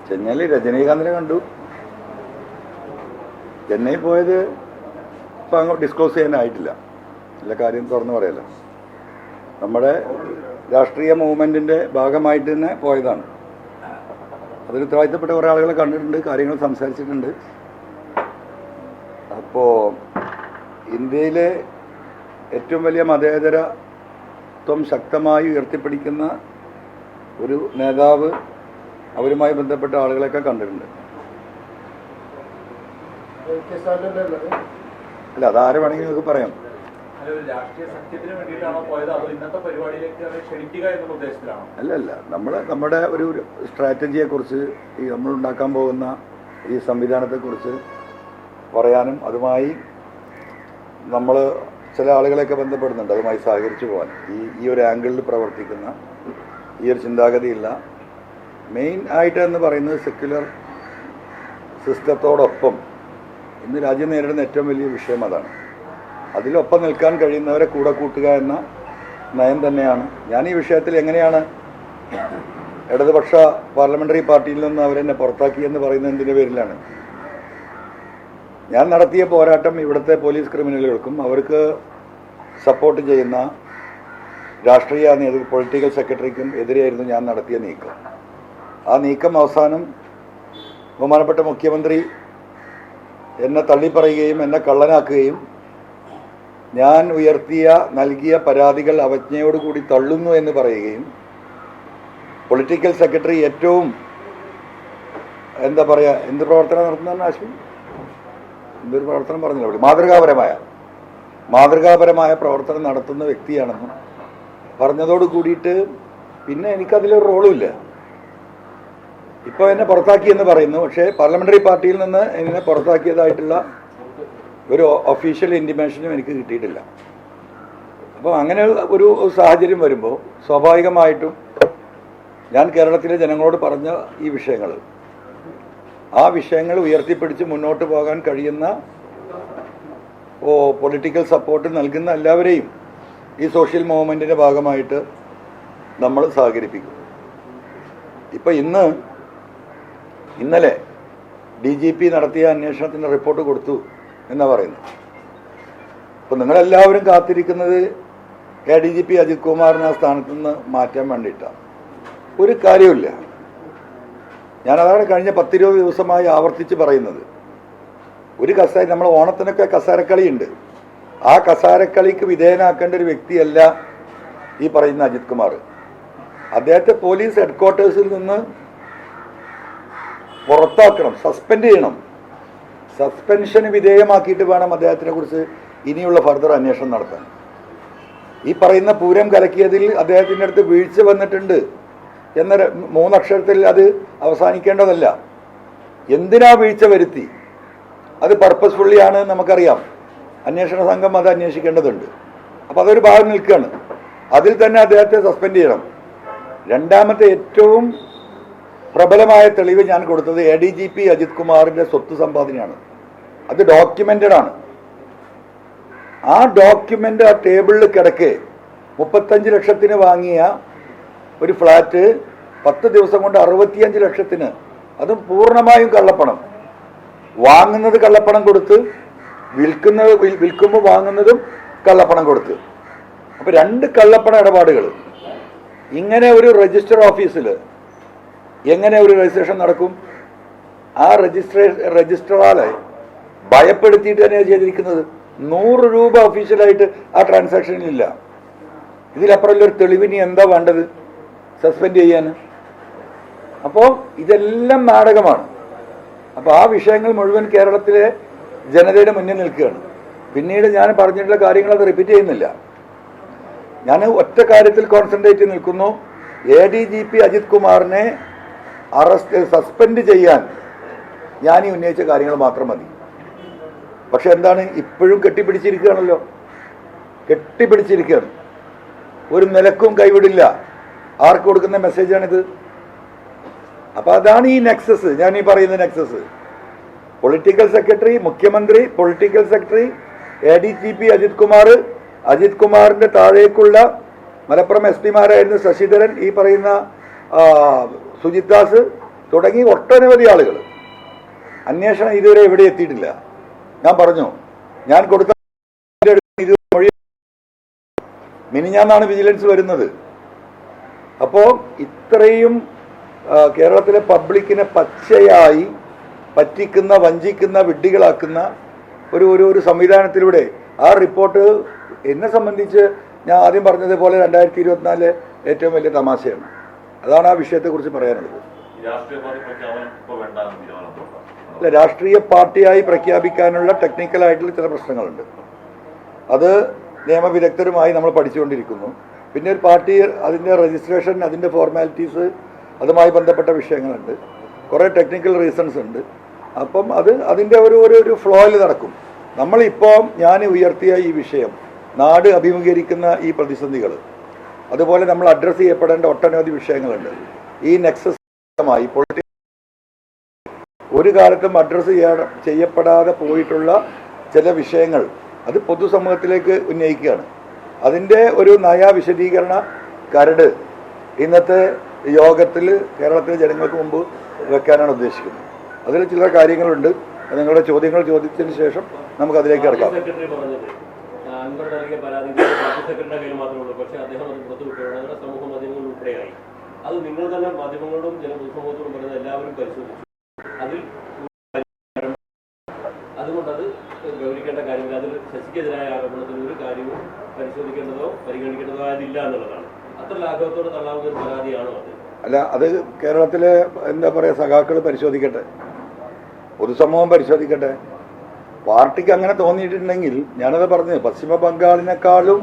ചെന്നൈയിൽ രജനീകാന്തിനെ കണ്ടു. ചെന്നൈ പോയത് ഇപ്പം അങ്ങോട്ട് ഡിസ്ക്ലോസ് ചെയ്യാനായിട്ടില്ല. എല്ലാ കാര്യം തുറന്നു പറയല്ലോ. നമ്മുടെ രാഷ്ട്രീയ മൂവ്മെൻറ്റിൻ്റെ ഭാഗമായിട്ട് തന്നെ പോയതാണ്. അതിൽ ഉത്തരവാദിത്തപ്പെട്ട കുറേ ആളുകളെ കണ്ടിട്ടുണ്ട്, കാര്യങ്ങൾ സംസാരിച്ചിട്ടുണ്ട്. അപ്പോൾ ഇന്ത്യയിലെ ഏറ്റവും വലിയ മതേതരത്വം ശക്തമായി ഉയർത്തിപ്പിടിക്കുന്ന ഒരു നേതാവ്, അവരുമായി ബന്ധപ്പെട്ട ആളുകളെയൊക്കെ കണ്ടിട്ടുണ്ട്. അല്ല, അതാരെ വേണമെങ്കിൽ നിങ്ങൾക്ക് പറയാം. അല്ല, നമ്മുടെ ഒരു സ്ട്രാറ്റജിയെക്കുറിച്ച്, ഈ നമ്മളുണ്ടാക്കാൻ പോകുന്ന ഈ സംവിധാനത്തെക്കുറിച്ച് പറയാനും അതുമായി നമ്മൾ ചില ആളുകളെയൊക്കെ ബന്ധപ്പെടുന്നുണ്ട്, അതുമായി സഹകരിച്ചു പോകാൻ. ഈ ഒരു ആംഗിളിൽ പ്രവർത്തിക്കുന്ന ഈ ഒരു ചിന്താഗതിയില്ല. മെയിൻ ആയിട്ട് എന്ന് പറയുന്നത് സെക്യുലർ സിസ്റ്റത്തോടൊപ്പം ഇന്ന് രാജ്യം നേരിടുന്ന ഏറ്റവും വലിയ വിഷയം അതാണ്. അതിലൊപ്പം നിൽക്കാൻ കഴിയുന്നവരെ കൂടെ കൂട്ടുക എന്ന നയം തന്നെയാണ്. ഞാൻ ഈ വിഷയത്തിൽ എങ്ങനെയാണ് ഇടതുപക്ഷ പാർലമെൻ്ററി പാർട്ടിയിൽ നിന്ന് അവരെന്നെ പുറത്താക്കിയെന്ന് പറയുന്നതിൻ്റെ പേരിലാണ്. ഞാൻ നടത്തിയ പോരാട്ടം ഇവിടുത്തെ പോലീസ് ക്രിമിനലുകൾക്കും അവർക്ക് സപ്പോർട്ട് ചെയ്യുന്ന രാഷ്ട്രീയ പൊളിറ്റിക്കൽ സെക്രട്ടറിക്കും എതിരെയായിരുന്നു ഞാൻ നടത്തിയ നീക്കം. ആ നീക്കം അവസാനം ബഹുമാനപ്പെട്ട മുഖ്യമന്ത്രി എന്നെ തള്ളിപ്പറയുകയും എന്നെ കള്ളനാക്കുകയും ഞാൻ നൽകിയ പരാതികൾ അവജ്ഞയോടുകൂടി തള്ളുന്നു എന്ന് പറയുകയും പൊളിറ്റിക്കൽ സെക്രട്ടറി ഏറ്റവും എന്ത് പ്രവർത്തനം നടത്തുന്നതാണ് ആശു? എന്തൊരു പ്രവർത്തനം പറഞ്ഞില്ല, മാതൃകാപരമായ പ്രവർത്തനം നടത്തുന്ന വ്യക്തിയാണെന്നും പറഞ്ഞതോട് കൂടിയിട്ട് പിന്നെ എനിക്കതിലൊരു റോളുമില്ല. ഇപ്പോൾ എന്നെ പുറത്താക്കിയെന്ന് പറയുന്നു, പക്ഷേ പാർലമെൻ്ററി പാർട്ടിയിൽ നിന്ന് എന്നെ പുറത്താക്കിയതായിട്ടുള്ള ഒരു ഒഫീഷ്യൽ ഇൻറ്റിമേഷനും എനിക്ക് കിട്ടിയിട്ടില്ല. അപ്പോൾ അങ്ങനെ ഒരു സാഹചര്യം വരുമ്പോൾ സ്വാഭാവികമായിട്ടും ഞാൻ കേരളത്തിലെ ജനങ്ങളോട് പറഞ്ഞ ഈ വിഷയങ്ങൾ, ആ വിഷയങ്ങൾ ഉയർത്തിപ്പിടിച്ച് മുന്നോട്ട് പോകാൻ കഴിയുന്ന പൊളിറ്റിക്കൽ സപ്പോർട്ട് നൽകുന്ന എല്ലാവരെയും ഈ സോഷ്യൽ മൂവ്മെൻറ്റിൻ്റെ ഭാഗമായിട്ട് നമ്മൾ സഹകരിപ്പിക്കും. ഇപ്പോൾ ഇന്നലെ DGP നടത്തിയ അന്വേഷണത്തിൻ്റെ റിപ്പോർട്ട് കൊടുത്തു എന്നാണ് പറയുന്നത്. അപ്പോൾ നിങ്ങളെല്ലാവരും കാത്തിരിക്കുന്നത് ADGP അജിത് കുമാറിനെ ആ സ്ഥാനത്ത് നിന്ന് മാറ്റാൻ വേണ്ടിയിട്ടാണ്. ഒരു കാര്യമില്ല. ഞാനതാണ് കഴിഞ്ഞ 10-20 ദിവസമായി ആവർത്തിച്ച് പറയുന്നത്. ഒരു നമ്മൾ ഓണത്തിനൊക്കെ കസാരക്കളിയുണ്ട്. ആ കസാരക്കളിക്ക് വിധേയനാക്കേണ്ട ഒരു വ്യക്തിയല്ല ഈ പറയുന്ന അജിത് കുമാർ. അദ്ദേഹത്തെ പോലീസ് ഹെഡ്ക്വാർട്ടേഴ്സിൽ നിന്ന് പുറത്താക്കണം, സസ്പെൻഡ് ചെയ്യണം. സസ്പെൻഷന് വിധേയമാക്കിയിട്ട് വേണം അദ്ദേഹത്തിനെ കുറിച്ച് ഇനിയുള്ള ഫർദർ അന്വേഷണം നടത്താൻ. ഈ പറയുന്ന പൂരം കലക്കിയതിൽ അദ്ദേഹത്തിൻ്റെ അടുത്ത് വീഴ്ച വന്നിട്ടുണ്ട് എന്ന 3 അക്ഷരത്തിൽ അത് അവസാനിക്കേണ്ടതല്ല. എന്തിനാ വീഴ്ച വരുത്തി, അത് പർപ്പസ്ഫുള്ളി ആണ് നമുക്കറിയാം. അന്വേഷണ സംഘം അത് അന്വേഷിക്കേണ്ടതുണ്ട്. അപ്പോൾ അതൊരു ഭാഗം നിൽക്കുകയാണ്. അതിൽ തന്നെ അദ്ദേഹത്തെ സസ്പെൻഡ് ചെയ്യണം. രണ്ടാമത്തെ ഏറ്റവും പ്രബലമായ തെളിവ് ഞാൻ കൊടുത്തത് ADGP അജിത് കുമാറിൻ്റെ സ്വത്ത് സമ്പാദനയാണ്. അത് ഡോക്യുമെന്റഡ് ആണ്. ആ ഡോക്യുമെന്റ് ആ ടേബിളിൽ കിടക്കെ 35 ലക്ഷത്തിന് വാങ്ങിയ ഒരു ഫ്ലാറ്റ് 10 ദിവസം കൊണ്ട് 65 ലക്ഷത്തിന്, അതും പൂർണ്ണമായും കള്ളപ്പണം. വാങ്ങുന്നത് കള്ളപ്പണം കൊടുത്ത്, വിൽക്കുമ്പോൾ വാങ്ങുന്നതും കള്ളപ്പണം കൊടുത്ത്. അപ്പോൾ 2 കള്ളപ്പണ ഇടപാടുകൾ. ഇങ്ങനെ ഒരു രജിസ്റ്റർ ഓഫീസിൽ എങ്ങനെ ഒരു രജിസ്ട്രേഷൻ നടക്കും? ആ രജിസ്ട്രാറെ ഭയപ്പെടുത്തിയിട്ട് തന്നെയാണ് ചെയ്തിരിക്കുന്നത്. 100 രൂപ ഒഫീഷ്യലായിട്ട് ആ ട്രാൻസാക്ഷനിലില്ല. ഇതിലപ്പുറമുള്ളൊരു തെളിവിന് എന്താ വേണ്ടത് സസ്പെൻഡ് ചെയ്യാൻ? അപ്പോൾ ഇതെല്ലാം നാടകമാണ്. അപ്പോൾ ആ വിഷയങ്ങൾ മുഴുവൻ കേരളത്തിലെ ജനതയുടെ മുന്നിൽ നിൽക്കുകയാണ്. പിന്നീട് ഞാൻ പറഞ്ഞിട്ടുള്ള കാര്യങ്ങൾ അത് റിപ്പീറ്റ് ചെയ്യുന്നില്ല. ഞാൻ ഒറ്റ കാര്യത്തിൽ കോൺസെൻട്രേറ്റ് നിൽക്കുന്നു. ADGP അജിത് കുമാറിനെ സസ്പെൻഡ് ചെയ്യാൻ ഞാൻ ഈ ഉന്നയിച്ച കാര്യങ്ങൾ മാത്രം മതി. പക്ഷെ എന്താണ്, ഇപ്പോഴും കെട്ടിപ്പിടിച്ചിരിക്കുകയാണല്ലോ, കെട്ടിപ്പിടിച്ചിരിക്കുകയാണ്. ഒരു നിലക്കും കൈവിടില്ല. ആർക്ക് കൊടുക്കുന്ന മെസ്സേജാണിത്? അപ്പം അതാണ് ഈ നെക്സസ്, ഞാൻ ഈ പറയുന്ന നെക്സസ്. പൊളിറ്റിക്കൽ സെക്രട്ടറി, മുഖ്യമന്ത്രി, പൊളിറ്റിക്കൽ സെക്രട്ടറി, ADGP അജിത് കുമാറിൻ്റെ താഴേക്കുള്ള മലപ്പുറം SP മാരായിരുന്ന ശശിധരൻ, ഈ പറയുന്ന സുജിത് ദാസ് തുടങ്ങി ഒട്ടനവധി ആളുകൾ. അന്വേഷണം ഇതുവരെ എവിടെ എത്തിയിട്ടില്ല. ഞാൻ പറഞ്ഞു, ഞാൻ കൊടുത്ത മൊഴി മിനിഞ്ഞാന്നാണ് വിജിലൻസ് വരുന്നത്. അപ്പോൾ ഇത്രയും കേരളത്തിലെ പബ്ലിക്കിനെ പച്ചയായി പറ്റിക്കുന്ന, വഞ്ചിക്കുന്ന, വിഡ്ഢികളാക്കുന്ന ഒരു സംവിധാനത്തിലൂടെ ആ റിപ്പോർട്ട് എന്നെ സംബന്ധിച്ച് ഞാൻ ആദ്യം പറഞ്ഞതുപോലെ 2024 ഏറ്റവും വലിയ തമാശയാണ്. അതാണ് ആ വിഷയത്തെക്കുറിച്ച് പറയാനുള്ളത്. അല്ല, രാഷ്ട്രീയ പാർട്ടിയായി പ്രഖ്യാപിക്കാനുള്ള ടെക്നിക്കലായിട്ടുള്ള ചില പ്രശ്നങ്ങളുണ്ട്. അത് നിയമവിദഗ്ധരുമായി നമ്മൾ പഠിച്ചുകൊണ്ടിരിക്കുന്നു. പിന്നെ ഒരു പാർട്ടി അതിൻ്റെ രജിസ്ട്രേഷൻ, അതിൻ്റെ ഫോർമാലിറ്റീസ്, അതുമായി ബന്ധപ്പെട്ട വിഷയങ്ങളുണ്ട്. കുറേ ടെക്നിക്കൽ റീസൺസ് ഉണ്ട്. അപ്പം അതിൻ്റെ ഒരു ഫ്ലോയിൽ നടക്കും. നമ്മളിപ്പോൾ ഞാൻ ഉയർത്തിയ ഈ വിഷയം, നാട് അഭിമുഖീകരിക്കുന്ന ഈ പ്രതിസന്ധികൾ, അതുപോലെ നമ്മൾ അഡ്രസ്സ് ചെയ്യപ്പെടേണ്ട ഒട്ടനവധി വിഷയങ്ങളുണ്ട്. ഈ നെക്സസ്മായി ഒരു കാലത്തും അഡ്രസ്സ് ചെയ്യപ്പെടാതെ പോയിട്ടുള്ള ചില വിഷയങ്ങൾ അത് പൊതുസമൂഹത്തിലേക്ക് ഉന്നയിക്കുകയാണ്. അതിൻ്റെ ഒരു നയ വിശദീകരണ കരട് ഇന്നത്തെ യോഗത്തിൽ കേരളത്തിലെ ജനങ്ങൾക്ക് മുമ്പ് വെക്കാനാണ് ഉദ്ദേശിക്കുന്നത്. അതിൽ ചില കാര്യങ്ങളുണ്ട്. നിങ്ങളുടെ ചോദ്യങ്ങൾ ചോദിച്ചതിന് ശേഷം നമുക്ക് അതിലേക്ക് കിടക്കാം. അത് നിങ്ങൾ തന്നെ മാധ്യമങ്ങളോടും ജനപൊതുസമൂഹത്തോടും പറയുന്ന എല്ലാവരും പരിശോധിച്ചു. അതുകൊണ്ട് അത് ഗൗരിക്കേണ്ട കാര്യമില്ല. അതിൽ ശശിക്കെതിരായ ആരോപണത്തിന് ഒരു കാര്യവും പരിശോധിക്കേണ്ടതോ പരിഗണിക്കേണ്ടതോ ആയതില്ല എന്നുള്ളതാണ്. അത്ര ലാഘവത്തോടെ തള്ളാവുന്ന ഒരു പരാതിയാണോ അത്? അല്ല, അത് കേരളത്തിലെ എന്താ പറയുക, സഖാക്കൾ പരിശോധിക്കട്ടെ, പൊതുസമൂഹം പരിശോധിക്കട്ടെ. പാർട്ടിക്ക് അങ്ങനെ തോന്നിയിട്ടുണ്ടെങ്കിൽ, ഞാനത് പറഞ്ഞു, പശ്ചിമ ബംഗാളിനേക്കാളും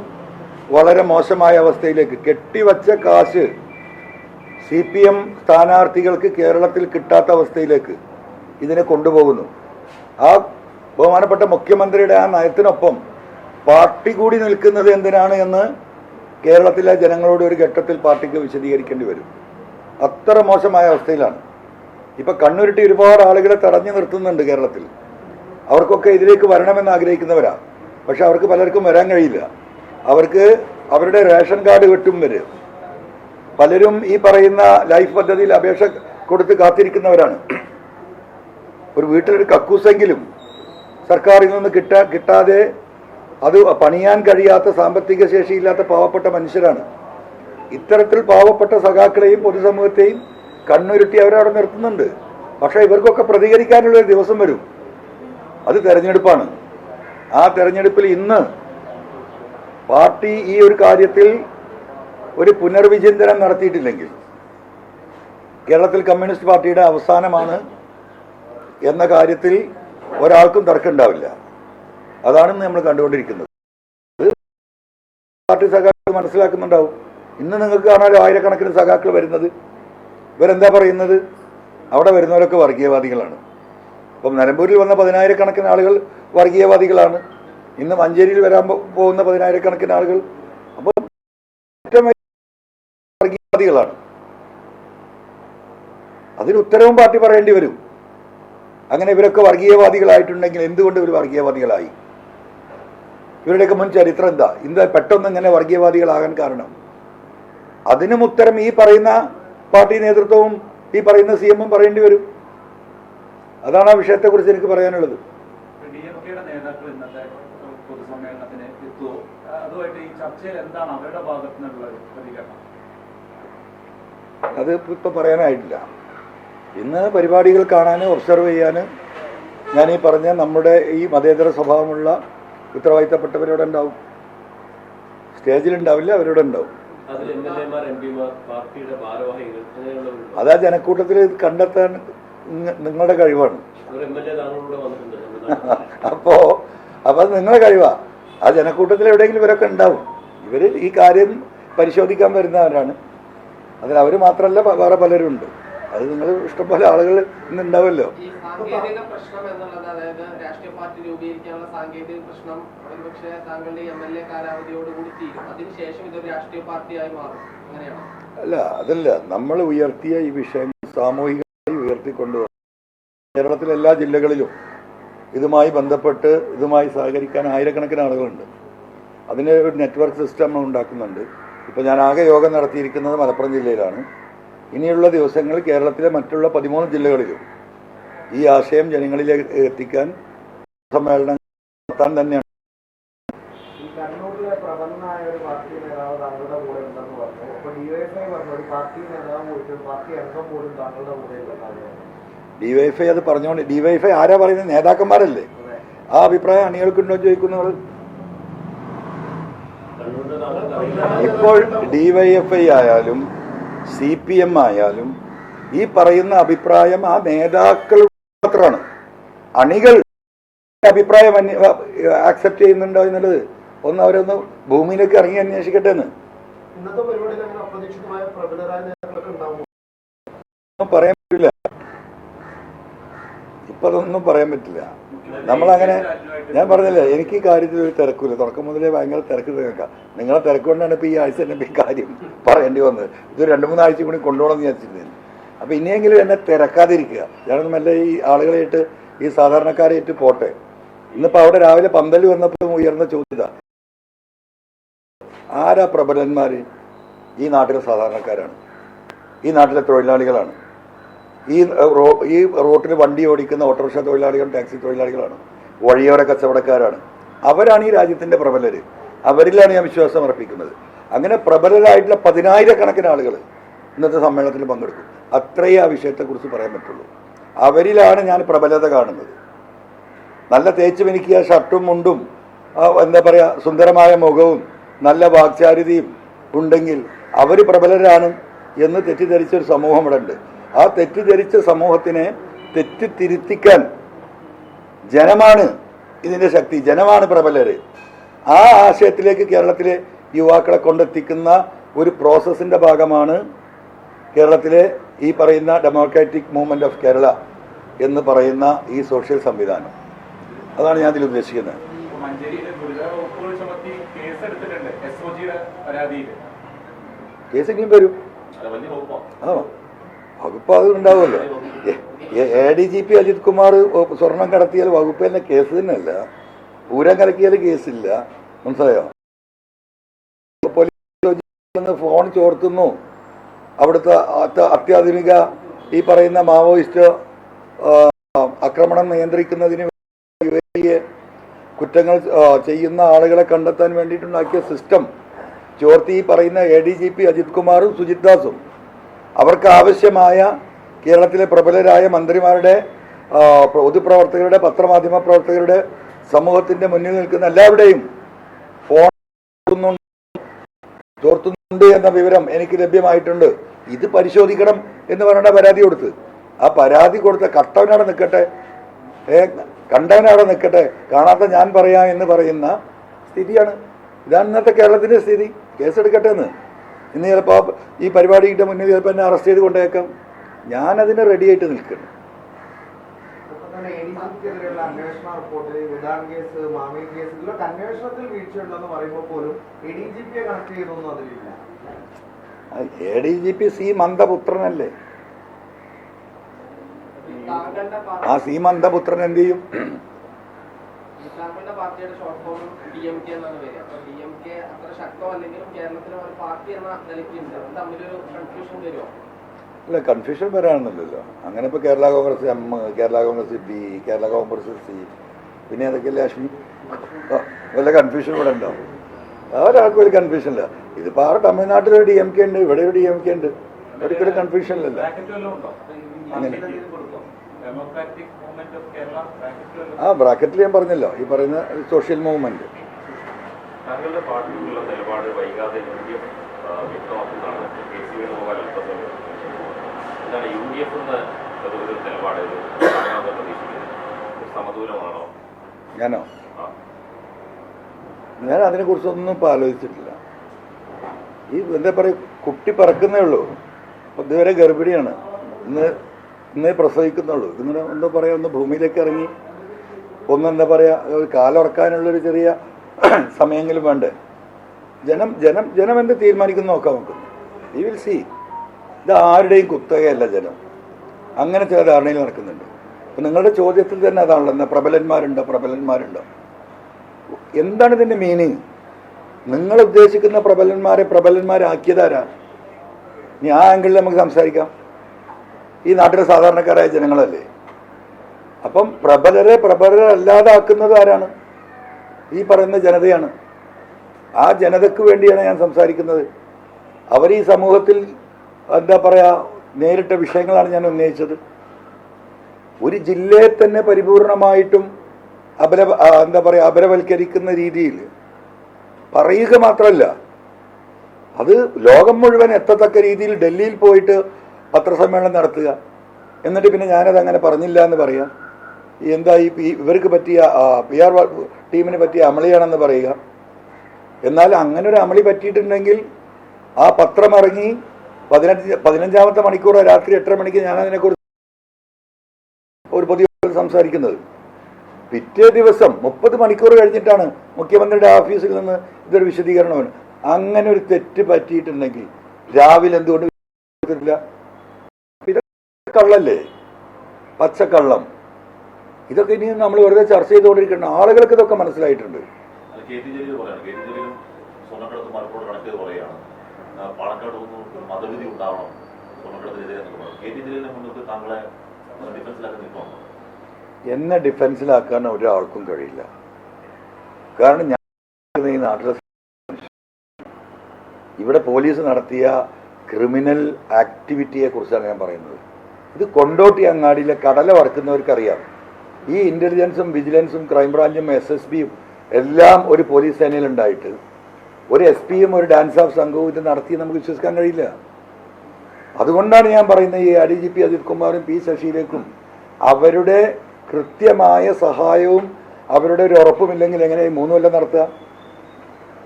വളരെ മോശമായ അവസ്ഥയിലേക്ക് കെട്ടിവച്ച കാശ് CPM സ്ഥാനാർത്ഥികൾക്ക് കേരളത്തിൽ കിട്ടാത്ത അവസ്ഥയിലേക്ക് ഇതിനെ കൊണ്ടുപോകുന്നു. ആ ബഹുമാനപ്പെട്ട മുഖ്യമന്ത്രിയുടെ ആ നയത്തിനൊപ്പം പാർട്ടി കൂടി നിൽക്കുന്നത് എന്തിനാണ് എന്ന് കേരളത്തിലെ ജനങ്ങളോട് ഒരു ഘട്ടത്തിൽ പാർട്ടിക്ക് വിശദീകരിക്കേണ്ടി വരും. അത്ര മോശമായ അവസ്ഥയിലാണ്. ഇപ്പം കണ്ണുരുട്ടി ഒരുപാട് ആളുകളെ തടഞ്ഞു നിർത്തുന്നുണ്ട് കേരളത്തിൽ. അവർക്കൊക്കെ ഇതിലേക്ക് വരണമെന്ന് ആഗ്രഹിക്കുന്നവരാ. പക്ഷെ അവർക്ക് പലർക്കും വരാൻ കഴിയില്ല. അവർക്ക് അവരുടെ റേഷൻ കാർഡ് വെട്ടും വരും. പലരും ഈ പറയുന്ന ലൈഫ് പദ്ധതിയിൽ അപേക്ഷ കൊടുത്ത് കാത്തിരിക്കുന്നവരാണ്. ഒരു വീട്ടിലൊരു കക്കൂസെങ്കിലും സർക്കാരിൽ നിന്ന് കിട്ടാതെ അത് പണിയാൻ കഴിയാത്ത, സാമ്പത്തിക ശേഷിയില്ലാത്ത പാവപ്പെട്ട മനുഷ്യരാണ്. ഇത്തരത്തിൽ പാവപ്പെട്ട സഖാക്കളെയും പൊതുസമൂഹത്തെയും കണ്ണുരുട്ടി അവരവിടെ നിർത്തുന്നുണ്ട്. പക്ഷേ ഇവർക്കൊക്കെ പ്രതികരിക്കാനുള്ളൊരു ദിവസം വരും. അത് തെരഞ്ഞെടുപ്പാണ്. ആ തെരഞ്ഞെടുപ്പിൽ ഇന്ന് പാർട്ടി ഈ ഒരു കാര്യത്തിൽ ഒരു പുനർവിചിന്തനം നടത്തിയിട്ടില്ലെങ്കിൽ കേരളത്തിൽ കമ്മ്യൂണിസ്റ്റ് പാർട്ടിയുടെ അവസാനമാണ് എന്ന കാര്യത്തിൽ ഒരാൾക്കും തർക്കമുണ്ടാവില്ല. അതാണ് നമ്മൾ കണ്ടുകൊണ്ടിരിക്കുന്നത്. പാർട്ടി സഖാക്കൾ മനസ്സിലാക്കുന്നുണ്ടാവും. ഇന്ന് നിങ്ങൾക്ക് കാണാൻ ആയിരക്കണക്കിന് സഖാക്കൾ വരുന്നത്. ഇവരെന്താ പറയുന്നത്? അവിടെ വരുന്നവരൊക്കെ വർഗീയവാദികളാണ്. അപ്പം നിലമ്പൂരിൽ വന്ന 10,000-കണക്കിന് ആളുകൾ വർഗീയവാദികളാണ്. ഇന്ന് മഞ്ചേരിയിൽ വരാൻ പോകുന്ന 10,000-കണക്കിന് ആളുകൾ അപ്പം വർഗീയവാദികളാണ്. അതിന് ഉത്തരവും പാർട്ടി പറയേണ്ടി വരും. അങ്ങനെ ഇവരൊക്കെ വർഗീയവാദികളായിട്ടുണ്ടെങ്കിൽ എന്തുകൊണ്ട് ഇവർ വർഗീയവാദികളായി? ഇവരുടെയൊക്കെ മുൻ ചരിത്രം എന്താ പെട്ടെന്ന് ഇങ്ങനെ വർഗീയവാദികളാകാൻ കാരണം? അതിനും ഉത്തരം ഈ പറയുന്ന പാർട്ടി നേതൃത്വവും ഈ പറയുന്ന CM-ഉം പറയേണ്ടി വരും. അതാണ് ആ വിഷയത്തെക്കുറിച്ച് എനിക്ക് പറയാനുള്ളത്. അത് ഇപ്പൊ പറയാനായിട്ടില്ല. ഇന്ന് പരിപാടികൾ കാണാൻ, ഒബ്സർവ് ചെയ്യാൻ ഞാൻ ഈ പറഞ്ഞ നമ്മുടെ ഈ മതേതര സ്വഭാവമുള്ള ഉത്തരവാദിത്തപ്പെട്ടവരോടെ ഉണ്ടാവും. സ്റ്റേജിലുണ്ടാവില്ല, അവരോടെ ഉണ്ടാവും. അതാ ജനക്കൂട്ടത്തിൽ കണ്ടെത്താൻ നിങ്ങളുടെ കഴിവാണ്. അപ്പൊ അത് നിങ്ങളുടെ കഴിവാ. ആ ജനക്കൂട്ടത്തിൽ എവിടെയെങ്കിലും ഇവരൊക്കെ ഉണ്ടാവും. ഇവർ ഈ കാര്യം പരിശോധിക്കാൻ വരുന്നവരാണ്. അതിൽ അവർ മാത്രമല്ല, വേറെ പലരും ഉണ്ട്. അത് നിങ്ങൾ ഇഷ്ടംപോലെ ആളുകൾ ഇന്നുണ്ടാവുമല്ലോ. സാങ്കേതിക പ്രശ്നം എന്നുള്ളത്, അതായത് രാഷ്ട്രീയ പാർട്ടി രൂപീകരിക്കാനുള്ള സാങ്കേതിക പ്രശ്നം ഒരുപക്ഷെ താങ്കളുടെ MLA കാലാവധിയോടുകൂടി തീരും. അതിനുശേഷം ഇതൊരു രാഷ്ട്രീയ പാർട്ടിയായി മാറും, അങ്ങനെയാണോ? അല്ല, അതല്ല. നമ്മൾ ഉയർത്തിയ ഈ വിഷയം സാമൂഹികമായി ഉയർത്തിക്കൊണ്ടുവരണം. കേരളത്തിലെ എല്ലാ ജില്ലകളിലും ഇതുമായി ബന്ധപ്പെട്ട് ഇതുമായി സഹകരിക്കാൻ ആയിരക്കണക്കിന് ആളുകളുണ്ട്. അതിന് ഒരു നെറ്റ്വർക്ക് സിസ്റ്റം ഉണ്ടാക്കുന്നുണ്ട്. ഇപ്പോൾ ഞാൻ ആകെ യോഗം നടത്തിയിരിക്കുന്നത് മലപ്പുറം ജില്ലയിലാണ്. ഇനിയുള്ള ദിവസങ്ങളിൽ കേരളത്തിലെ മറ്റുള്ള 13 ജില്ലകളിലും ഈ ആശയം ജനങ്ങളിലേക്ക് എത്തിക്കാൻ സമ്മേളനം നടത്താൻ തന്നെയാണ്. ഈ കണ്ണൂരിലെ പ്രബലനായ ഒരു പാർട്ടി നേതാവ് താങ്കളുടെ കൂടെ ഉണ്ടെന്ന് പറഞ്ഞു. അപ്പോൾ ഡിവൈഎഫ്ഐ പറഞ്ഞു ഒരു പാർട്ടി നേതാവ് പോയിട്ട് പാർട്ടി അംഗം പോലും താങ്കളുടെ കൂടെ ഉണ്ടെന്നാണ്. ഡിവൈഎഫ്ഐ അത് പറഞ്ഞുകൊണ്ട് ഡിവൈഎഫ്ഐ ആരാ പറയുന്നത്? നേതാക്കന്മാരല്ലേ. ആ അഭിപ്രായം അണികൾക്കുണ്ടോ ചോദിക്കുന്നവർ. ഇപ്പോൾ ഡിവൈഎഫ്ഐ ആയാലും CPM ആയാലും ഈ പറയുന്ന അഭിപ്രായം ആ നേതാക്കൾ മാത്രമാണ്. അണികൾ അഭിപ്രായം ആക്സെപ്റ്റ് ചെയ്യുന്നുണ്ടോ എന്നുള്ളത് അവരൊന്ന് ഭൂമിയിലേക്ക് ഇറങ്ങി അന്വേഷിക്കട്ടെ എന്ന്. ഇന്നത്തെ പരിപാടിയിൽ അങ്ങനെ അപ്രതീക്ഷിതമായ പ്രബലരായ നേതാക്കളൊക്കെ ഉണ്ടാവും. പറയാൻ പറ്റില്ല, ഇപ്പൊ അതൊന്നും പറയാൻ പറ്റില്ല. നമ്മളങ്ങനെ ഞാൻ പറഞ്ഞില്ലേ, എനിക്ക് ഈ കാര്യത്തിൽ ഒരു തിരക്കില്ല. തുടക്കം മുതലേ ഭയങ്കര തിരക്ക് കേൾക്കാം. നിങ്ങളെ തിരക്ക് കൊണ്ടാണ് ഇപ്പൊ ഈ ആഴ്ച തന്നെ ഈ കാര്യം പറയേണ്ടി വന്നത്. ഇത് 2-3 ആഴ്ച കൂടി കൊണ്ടുപോകണമെന്ന് വിചാരിച്ചിരുന്നു. അപ്പൊ ഇനിയെങ്കിലും എന്നെ തിരക്കാതിരിക്കുക. ഞാനൊന്നും മെല്ലെ ഈ ആളുകളായിട്ട് ഈ സാധാരണക്കാരായിട്ട് പോട്ടെ. ഇന്നിപ്പോ അവിടെ രാവിലെ പന്തൽ വന്നപ്പോൾ ഉയർന്ന ചോദ്യത, ആരാ പ്രബലന്മാര്? ഈ നാട്ടിലെ സാധാരണക്കാരാണ്, ഈ നാട്ടിലെ തൊഴിലാളികളാണ്, ഈ റോട്ടിൽ വണ്ടി ഓടിക്കുന്ന ഓട്ടോറിക്ഷ തൊഴിലാളികൾ, ടാക്സി തൊഴിലാളികളാണ്, വഴിയോര കച്ചവടക്കാരാണ്. അവരാണ് ഈ രാജ്യത്തിന്റെ പ്രബലര്. അവരിലാണ് ഞാൻ വിശ്വാസം അർപ്പിക്കുന്നത്. അങ്ങനെ പ്രബലരായിട്ടുള്ള 10,000-കണക്കിന് ആളുകൾ ഇന്നത്തെ സമ്മേളനത്തിൽ പങ്കെടുക്കും. അത്രയേ ആ വിഷയത്തെക്കുറിച്ച് പറയാൻ പറ്റുള്ളൂ. അവരിലാണ് ഞാൻ പ്രബലത കാണുന്നത്. നല്ല തേച്ച് മിനുക്കിയ ഷർട്ടും മുണ്ടും എന്താ പറയുക സുന്ദരമായ മുഖവും നല്ല വാക്ചാരിതയും ഉണ്ടെങ്കിൽ അവർ പ്രബലരാണ് എന്ന് തെറ്റിദ്ധരിച്ചൊരു സമൂഹം ഇവിടെ ഉണ്ട്. ആ തെറ്റിദ്ധരിച്ച സമൂഹത്തിനെ തെറ്റിത്തിരുത്തിക്കാൻ ജനമാണ് ഇതിൻ്റെ ശക്തി, ജനമാണ് പ്രബലര്. ആ ആശയത്തിലേക്ക് കേരളത്തിലെ യുവാക്കളെ കൊണ്ടെത്തിക്കുന്ന ഒരു പ്രോസസ്സിൻ്റെ ഭാഗമാണ് കേരളത്തിലെ ഈ പറയുന്ന ഡെമോക്രാറ്റിക് മൂവ്മെന്റ് ഓഫ് കേരള എന്ന് പറയുന്ന ഈ സോഷ്യൽ സംവിധാനം. അതാണ് ഞാൻ ഇതിൽ ഉദ്ദേശിക്കുന്നത്. കേസ് ഇനിയും വരും. ആ വകുപ്പ് അത് ഉണ്ടാവുമല്ലോ. ADGP അജിത് കുമാർ സ്വർണം കടത്തിയാൽ വകുപ്പ് തന്നെ കേസ് തന്നെയല്ല. പൂരം കലക്കിയാൽ കേസില്ല. മനസ്സിലായോ? പോലീസ് ഫോൺ ചോർത്തുന്നു, അവിടുത്തെ അത്യാധുനിക ഈ പറയുന്ന മാവോയിസ്റ്റ് ആക്രമണം നിയന്ത്രിക്കുന്നതിന് കുറ്റങ്ങൾ ചെയ്യുന്ന ആളുകളെ കണ്ടെത്താൻ വേണ്ടിയിട്ടുണ്ടാക്കിയ സിസ്റ്റം ചോർത്തി ഈ പറയുന്ന ADGP അജിത് കുമാറും സുജിത് ദാസും അവർക്ക് ആവശ്യമായ കേരളത്തിലെ പ്രബലരായ മന്ത്രിമാരുടെ, പൊതുപ്രവർത്തകരുടെ, പത്രമാധ്യമ പ്രവർത്തകരുടെ, സമൂഹത്തിന്റെ മുന്നിൽ നിൽക്കുന്ന എല്ലാവരുടെയും ഫോൺ ചോർത്തുന്നുണ്ട് എന്ന വിവരം എനിക്ക് ലഭ്യമായിട്ടുണ്ട്. ഇത് പരിശോധിക്കണം എന്ന് പറഞ്ഞ പരാതി കൊടുത്ത്, ആ പരാതി കൊടുത്ത കട്ടവനവിടെ നിൽക്കട്ടെ, കണ്ടവനവിടെ നിൽക്കട്ടെ, കാണാത്ത ഞാൻ പറയാം എന്ന് പറയുന്ന സ്ഥിതിയാണ്. ഇതാണ് ഇന്നത്തെ കേരളത്തിന്റെ സ്ഥിതി. കേസെടുക്കട്ടെ എന്ന്. ഇന്ന് ചിലപ്പോൾ ഈ പരിപാടിയുടെ മുന്നിൽ ചിലപ്പോൾ എന്നെ അറസ്റ്റ് ചെയ്ത് കൊണ്ടേക്കാം. ഞാനതിന് റെഡിയായിട്ട് നിൽക്കുന്നു. അന്വേഷണ റിപ്പോർട്ടിൽ ഉദാൻ കേസ്, മാമി കേസ് ഇതിലൊക്കെ അന്വേഷണത്തിൽ വീഴ്ചയുണ്ടെന്ന് പറയുമ്പോൾ പോലും ADGP കണക്ട് ചെയ്തൊന്നും അതിലില്ല. ADGP മന്ദപുത്രനല്ലേ? ആ മന്ദപുത്രൻ എന്ത് ചെയ്യും? താങ്കളുടെ പാർട്ടിയുടെ ഷോർട്ട് ഫോം DMK എന്നാണ് പേര്. അപ്പൊ DMK അത്ര ശക്തമല്ലെങ്കിലും കേരളത്തിലെ ഒരു പാർട്ടി എന്ന നിലയ്ക്കുണ്ട്. അത് തമ്മിലൊരു കൺഫ്യൂഷൻ വരുമോ? അല്ല, കൺഫ്യൂഷൻ വരാണെന്നില്ലല്ലോ. അങ്ങനെ ഇപ്പോൾ Kerala Congress M, Kerala Congress B, Kerala Congress C, പിന്നെ ഏതൊക്കെയല്ലേ അശ്മി, വല്ല കൺഫ്യൂഷൻ ഇവിടെ ഉണ്ടാവും. ഒരാൾക്കും ഒരു കൺഫ്യൂഷൻ ഇല്ല. ഇതിപ്പോൾ ആ തമിഴ്നാട്ടിലൊരു DMK ഉണ്ട്, ഇവിടെ ഒരു DMK ഉണ്ട്. ഒരിക്കലും കൺഫ്യൂഷൻ ഇല്ലല്ലോ. അങ്ങനെ ആ ബ്രാക്കറ്റിൽ ഞാൻ പറഞ്ഞല്ലോ, ഈ പറയുന്ന സോഷ്യൽ മൂവ്മെന്റ്. താങ്കളുടെ പാർട്ടിയിലുള്ള നിലപാട് വൈകാതെ വ്യക്തമാക്കുന്നതാണ്. എന്താണ് UDF ഒരു നിലപാട് സമദൂരമാണോ? ഞാനോ? ഞാൻ അതിനെക്കുറിച്ചൊന്നും ഇപ്പോൾ ആലോചിച്ചിട്ടില്ല. ഈ എന്താ പറയുക, കുട്ടി പറക്കുന്നേ ഉള്ളൂ. അപ്പം ഇതുവരെ ഗർഭിണിയാണ്. ഇന്നേ പ്രസവിക്കുന്നുള്ളൂ. ഇങ്ങനെ എന്താ പറയുക, ഒന്ന് ഭൂമിയിലേക്ക് ഇറങ്ങി എന്താ പറയുക, ഒരു കാലുറക്കാനുള്ളൊരു ചെറിയ സമയമെങ്കിലും വേണ്ടേ? ജനം എന്ത് തീരുമാനിക്കുന്നു നോക്കാൻ നോക്കുന്നു. You will see. ഇത് ആരുടെയും കുത്തകയല്ല ജനം. അങ്ങനെ ചില ധാരണയിൽ നടക്കുന്നുണ്ട്. അപ്പം നിങ്ങളുടെ ചോദ്യത്തിൽ തന്നെ അതാണല്ലോ, എന്താ പ്രബലന്മാരുണ്ടോ? എന്താണ് ഇതിൻ്റെ മീനിങ്? നിങ്ങൾ ഉദ്ദേശിക്കുന്ന പ്രബലന്മാരാക്കിയതാരാ? ഇനി ആ ആംഗിളിൽ നമുക്ക് സംസാരിക്കാം. ഈ നാട്ടിലെ സാധാരണക്കാരായ ജനങ്ങളല്ലേ. അപ്പം പ്രബലരല്ലാതാക്കുന്നത് ആരാണ്? ഈ പറയുന്ന ജനതയാണ്. ആ ജനതയ്ക്ക് വേണ്ടിയാണ് ഞാൻ സംസാരിക്കുന്നത്. അവർ ഈ സമൂഹത്തിൽ എന്താ പറയുക നേരിട്ട വിഷയങ്ങളാണ് ഞാൻ ഉന്നയിച്ചത്. ഒരു ജില്ലയെ തന്നെ പരിപൂർണമായിട്ടും അപരവൽക്കരിക്കുന്ന രീതിയിൽ പറയുക മാത്രമല്ല, അത് ലോകം മുഴുവൻ എത്തത്തക്ക രീതിയിൽ ഡൽഹിയിൽ പോയിട്ട് പത്രസമ്മേളനം നടത്തുക, എന്നിട്ട് പിന്നെ ഞാനത് അങ്ങനെ പറഞ്ഞില്ല എന്ന് പറയാം. എന്താ ഇവർക്ക് പറ്റിയ PR ടീമിന് പറ്റിയ അമളിയാണെന്ന് പറയുക. എന്നാൽ അങ്ങനെ ഒരു അമളി പറ്റിയിട്ടുണ്ടെങ്കിൽ ആ പത്രം ഇറങ്ങി 15ാമത്തെ മണിക്കൂർ രാത്രി 8:30 മണിക്ക് ഞാൻ അതിനെക്കുറിച്ച് ഒരു പൊതുയോഗത്തിൽ സംസാരിക്കുന്നത്. പിറ്റേ ദിവസം 30 മണിക്കൂർ കഴിഞ്ഞിട്ടാണ് മുഖ്യമന്ത്രിയുടെ ഓഫീസിൽ നിന്ന് ഇതൊരു വിശദീകരണമാണ്. അങ്ങനെ ഒരു തെറ്റ് പറ്റിയിട്ടുണ്ടെങ്കിൽ രാവിലെ എന്തുകൊണ്ട് ഇതൊക്കെ കള്ളല്ലേ, പച്ചക്കള്ളം. ഇതൊക്കെ ഇനിയും നമ്മൾ വെറുതെ ചർച്ച ചെയ്തുകൊണ്ടിരിക്കണം. ആളുകൾക്ക് ഇതൊക്കെ മനസ്സിലായിട്ടുണ്ട്. എന്നെ ഡിഫൻസിലാക്കാൻ ഒരാൾക്കും കഴിയില്ല. കാരണം ഞാൻ ഈ നാട്ടിലെ ഇവിടെ പോലീസ് നടത്തിയ ക്രിമിനൽ ആക്ടിവിറ്റിയെ കുറിച്ചാണ് ഞാൻ പറയുന്നത്. ഇത് കൊണ്ടോട്ടി അങ്ങാടിയിലെ കടല വറക്കുന്നവർക്കറിയാം. ഈ ഇന്റലിജൻസും വിജിലൻസും ക്രൈംബ്രാഞ്ചും SSBയും എല്ലാം ഒരു പോലീസ് സേനയിലുണ്ടായിട്ട് ഒരു SP-യും ഒരു ഡാൻസ് ഓഫ് സംഘവും ഇത് നടത്തി നമുക്ക് വിശ്വസിക്കാൻ കഴിയില്ല. അതുകൊണ്ടാണ് ഞാൻ പറയുന്നത് ഈ ADGP അജിത് കുമാറും P ശശിയിലേക്കും അവരുടെ കൃത്യമായ സഹായവും അവരുടെ ഒരു ഉറപ്പുമില്ലെങ്കിൽ എങ്ങനെ 3 കൊല്ലം നടത്തുക?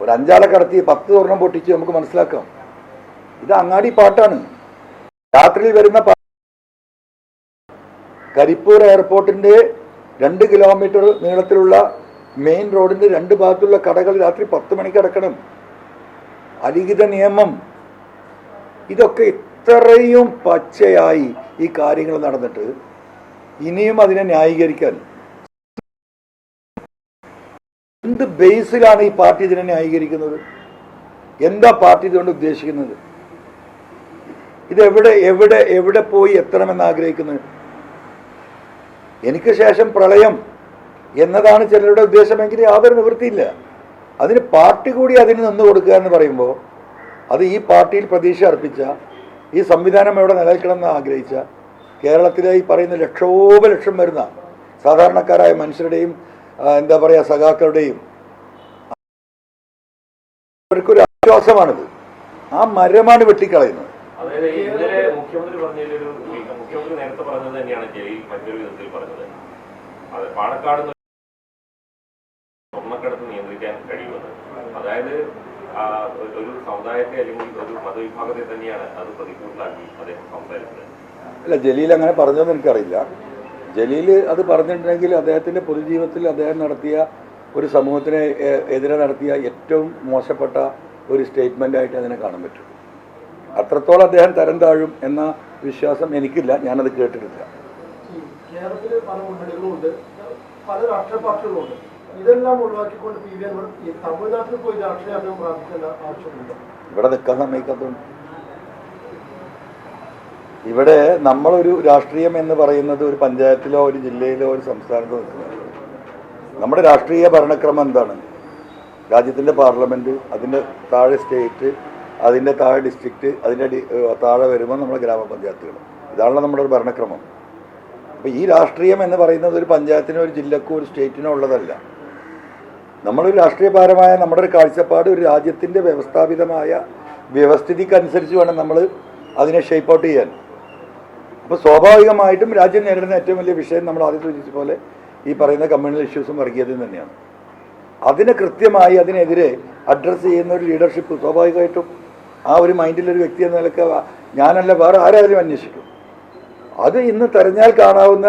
ഒരു 5 ആളെ കടത്തി 10 സ്വർണം പൊട്ടിച്ച് നമുക്ക് മനസ്സിലാക്കാം. ഇത് അങ്ങാടി പാട്ടാണ്. രാത്രിയിൽ വരുന്ന കരിപ്പൂർ എയർപോർട്ടിന്റെ 2 കിലോമീറ്റർ നീളത്തിലുള്ള മെയിൻ റോഡിന്റെ 2 ഭാഗത്തുള്ള കടകൾ രാത്രി 10 മണിക്ക് അടക്കണം. അലിഖിത നിയമം. ഇതൊക്കെ ഇത്രയും പച്ചയായി ഈ കാര്യങ്ങൾ നടന്നിട്ട് ഇനിയും അതിനെ ന്യായീകരിക്കാൻ എന്ത് ബേസിലാണ് ഈ പാർട്ടി ഇതിനെ ന്യായീകരിക്കുന്നത്? എന്താ പാർട്ടി ഇതുകൊണ്ട് ഉദ്ദേശിക്കുന്നത്? ഇത് എവിടെ പോയി എത്തണമെന്ന് ആഗ്രഹിക്കുന്നത്? എനിക്ക് ശേഷം പ്രളയം എന്നതാണ് ചിലരുടെ ഉദ്ദേശമെങ്കിൽ യാതൊരു നിവൃത്തിയില്ല. അതിന് പാർട്ടി കൂടി അതിന് നിന്ന് കൊടുക്കുക എന്ന് പറയുമ്പോൾ അത് ഈ പാർട്ടിയിൽ പ്രതീക്ഷ അർപ്പിച്ച, ഈ സംവിധാനം എവിടെ നിലനിൽക്കണമെന്ന് ആഗ്രഹിച്ച കേരളത്തിലെ ഈ പറയുന്ന ലക്ഷോപലക്ഷം വരുന്ന സാധാരണക്കാരായ മനുഷ്യരുടെയും എന്താ പറയുക സഖാക്കളുടെയും അവർക്കൊരു ആശ്വാസമാണിത്. ആ മരമാണ് വെട്ടിക്കളയുന്നത്. അതായത് ഇന്നലെ മുഖ്യമന്ത്രി പറഞ്ഞതിലൊരു മുഖ്യമന്ത്രി നേരത്തെ പറഞ്ഞത് തന്നെയാണ് ജലീൽ മറ്റൊരു വിധത്തിൽ പറഞ്ഞത്. അത് പാണക്കാട് സ്വർണ്ണക്കടത്ത് നിയന്ത്രിക്കാൻ കഴിയുമെന്ന്. അതായത് ഒരു സമുദായത്തെ അല്ലെങ്കിൽ ഒരു മതവിഭാഗത്തെ തന്നെയാണ് അത് പ്രതികൂട്ടിലാക്കി അദ്ദേഹം സംസാരിച്ചത്. അല്ല, ജലീൽ അങ്ങനെ പറഞ്ഞതെന്ന് എനിക്കറിയില്ല. ജലീൽ അത് പറഞ്ഞിട്ടുണ്ടെങ്കിൽ അദ്ദേഹത്തിൻ്റെ പൊതുജീവിതത്തിൽ അദ്ദേഹം നടത്തിയ ഒരു സമൂഹത്തിന് എതിരെ നടത്തിയ ഏറ്റവും മോശപ്പെട്ട ഒരു സ്റ്റേറ്റ്മെൻ്റായിട്ട് അതിനെ കാണാൻ പറ്റും. അത്രത്തോളം അദ്ദേഹം തരം താഴും എന്ന വിശ്വാസം എനിക്കില്ല. ഞാനത് കേട്ടിട്ടില്ല. കേരളത്തിൽ പല മുന്നണികളുമുണ്ട്, പല രാഷ്ട്രീയ പാർട്ടികളുമുണ്ട്. ഇതെല്ലാം ഒഴിവാക്കിക്കൊണ്ട് PV അൻവർ തമിഴ്നാട്ടിൽ പോയി രാഷ്ട്രീയം പ്രാർത്ഥിക്കേണ്ട ആവശ്യമുണ്ട്. ഇവിടെ നിൽക്കാൻ സമ്മതിക്കാത്തതുകൊണ്ട് ഇവിടെ നമ്മളൊരു രാഷ്ട്രീയം എന്ന് പറയുന്നത് ഒരു പഞ്ചായത്തിലോ ഒരു ജില്ലയിലോ ഒരു സംസ്ഥാനത്തോ നിൽക്കുന്നത്. നമ്മുടെ രാഷ്ട്രീയ ഭരണക്രമം എന്താണ്? രാജ്യത്തിൻ്റെ പാർലമെൻറ്റ്, അതിൻ്റെ താഴെ സ്റ്റേറ്റ്, അതിൻ്റെ താഴെ ഡിസ്ട്രിക്റ്റ്, അതിൻ്റെ താഴെ വരുമ്പോൾ നമ്മുടെ ഗ്രാമപഞ്ചായത്തുകൾ. ഇതാണല്ലോ നമ്മുടെ ഒരു ഭരണക്രമം. അപ്പോൾ ഈ രാഷ്ട്രീയം എന്ന് പറയുന്നത് ഒരു പഞ്ചായത്തിനോ ഒരു ജില്ലക്കോ ഒരു സ്റ്റേറ്റിനോ ഉള്ളതല്ല. നമ്മളൊരു രാഷ്ട്രീയപരമായ നമ്മുടെ ഒരു കാഴ്ചപ്പാട് ഒരു രാജ്യത്തിൻ്റെ വ്യവസ്ഥാപിതമായ വ്യവസ്ഥിതിക്കനുസരിച്ച് വേണം നമ്മൾ അതിനെ ഷേപ്പ് ഔട്ട് ചെയ്യാൻ. അപ്പോൾ സ്വാഭാവികമായിട്ടും രാജ്യം നേരിടുന്ന ഏറ്റവും വലിയ വിഷയം നമ്മൾ ആദ്യം സൂചിപ്പിച്ച പോലെ ഈ പറയുന്ന കമ്മ്യൂണൽ ഇഷ്യൂസും വർഗീയതയും തന്നെയാണ്. അതിനെ കൃത്യമായി അതിനെതിരെ അഡ്രസ്സ് ചെയ്യുന്ന ഒരു ലീഡർഷിപ്പ് സ്വാഭാവികമായിട്ടും ആ ഒരു മൈൻഡിലൊരു വ്യക്തി എന്ന നിലക്ക് ഞാനല്ല വേറെ ആരായാലും അന്വേഷിക്കും. അത് ഇന്ന് തെരഞ്ഞാൽ കാണാവുന്ന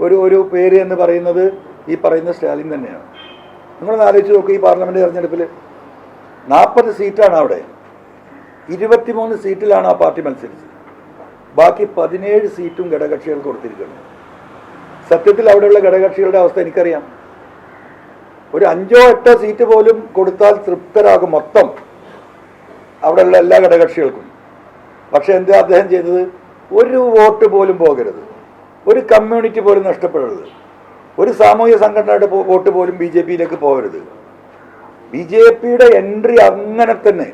ഒരു പേര് എന്ന് പറയുന്നത് ഈ പറയുന്ന സ്റ്റാലിൻ തന്നെയാണ്. നിങ്ങളൊന്ന് ആലോചിച്ച് നോക്കുക. ഈ പാർലമെൻറ്റ് തെരഞ്ഞെടുപ്പിൽ 40 സീറ്റാണ് അവിടെ. 23 സീറ്റിലാണ് ആ പാർട്ടി മത്സരിച്ചത്. ബാക്കി 17 സീറ്റും ഘടകകക്ഷികൾക്ക് കൊടുത്തിരിക്കുന്നു. സത്യത്തിൽ അവിടെയുള്ള ഘടകകക്ഷികളുടെ അവസ്ഥ എനിക്കറിയാം. ഒരു 5ഓ 8ഓ സീറ്റ് പോലും കൊടുത്താൽ തൃപ്തരാകും മൊത്തം അവിടെയുള്ള എല്ലാ ഘടകകക്ഷികൾക്കും. പക്ഷെ എന്താ അദ്ദേഹം ചെയ്തത്? ഒരു വോട്ട് പോലും പോകരുത്, ഒരു കമ്മ്യൂണിറ്റി പോലും നഷ്ടപ്പെടരുത്, ഒരു സാമൂഹ്യ സംഘടനയുടെ വോട്ട് പോലും ബി ജെ പിയിലേക്ക് പോകരുത്. ബി ജെ പിയുടെ എൻട്രി അങ്ങനെ തന്നെ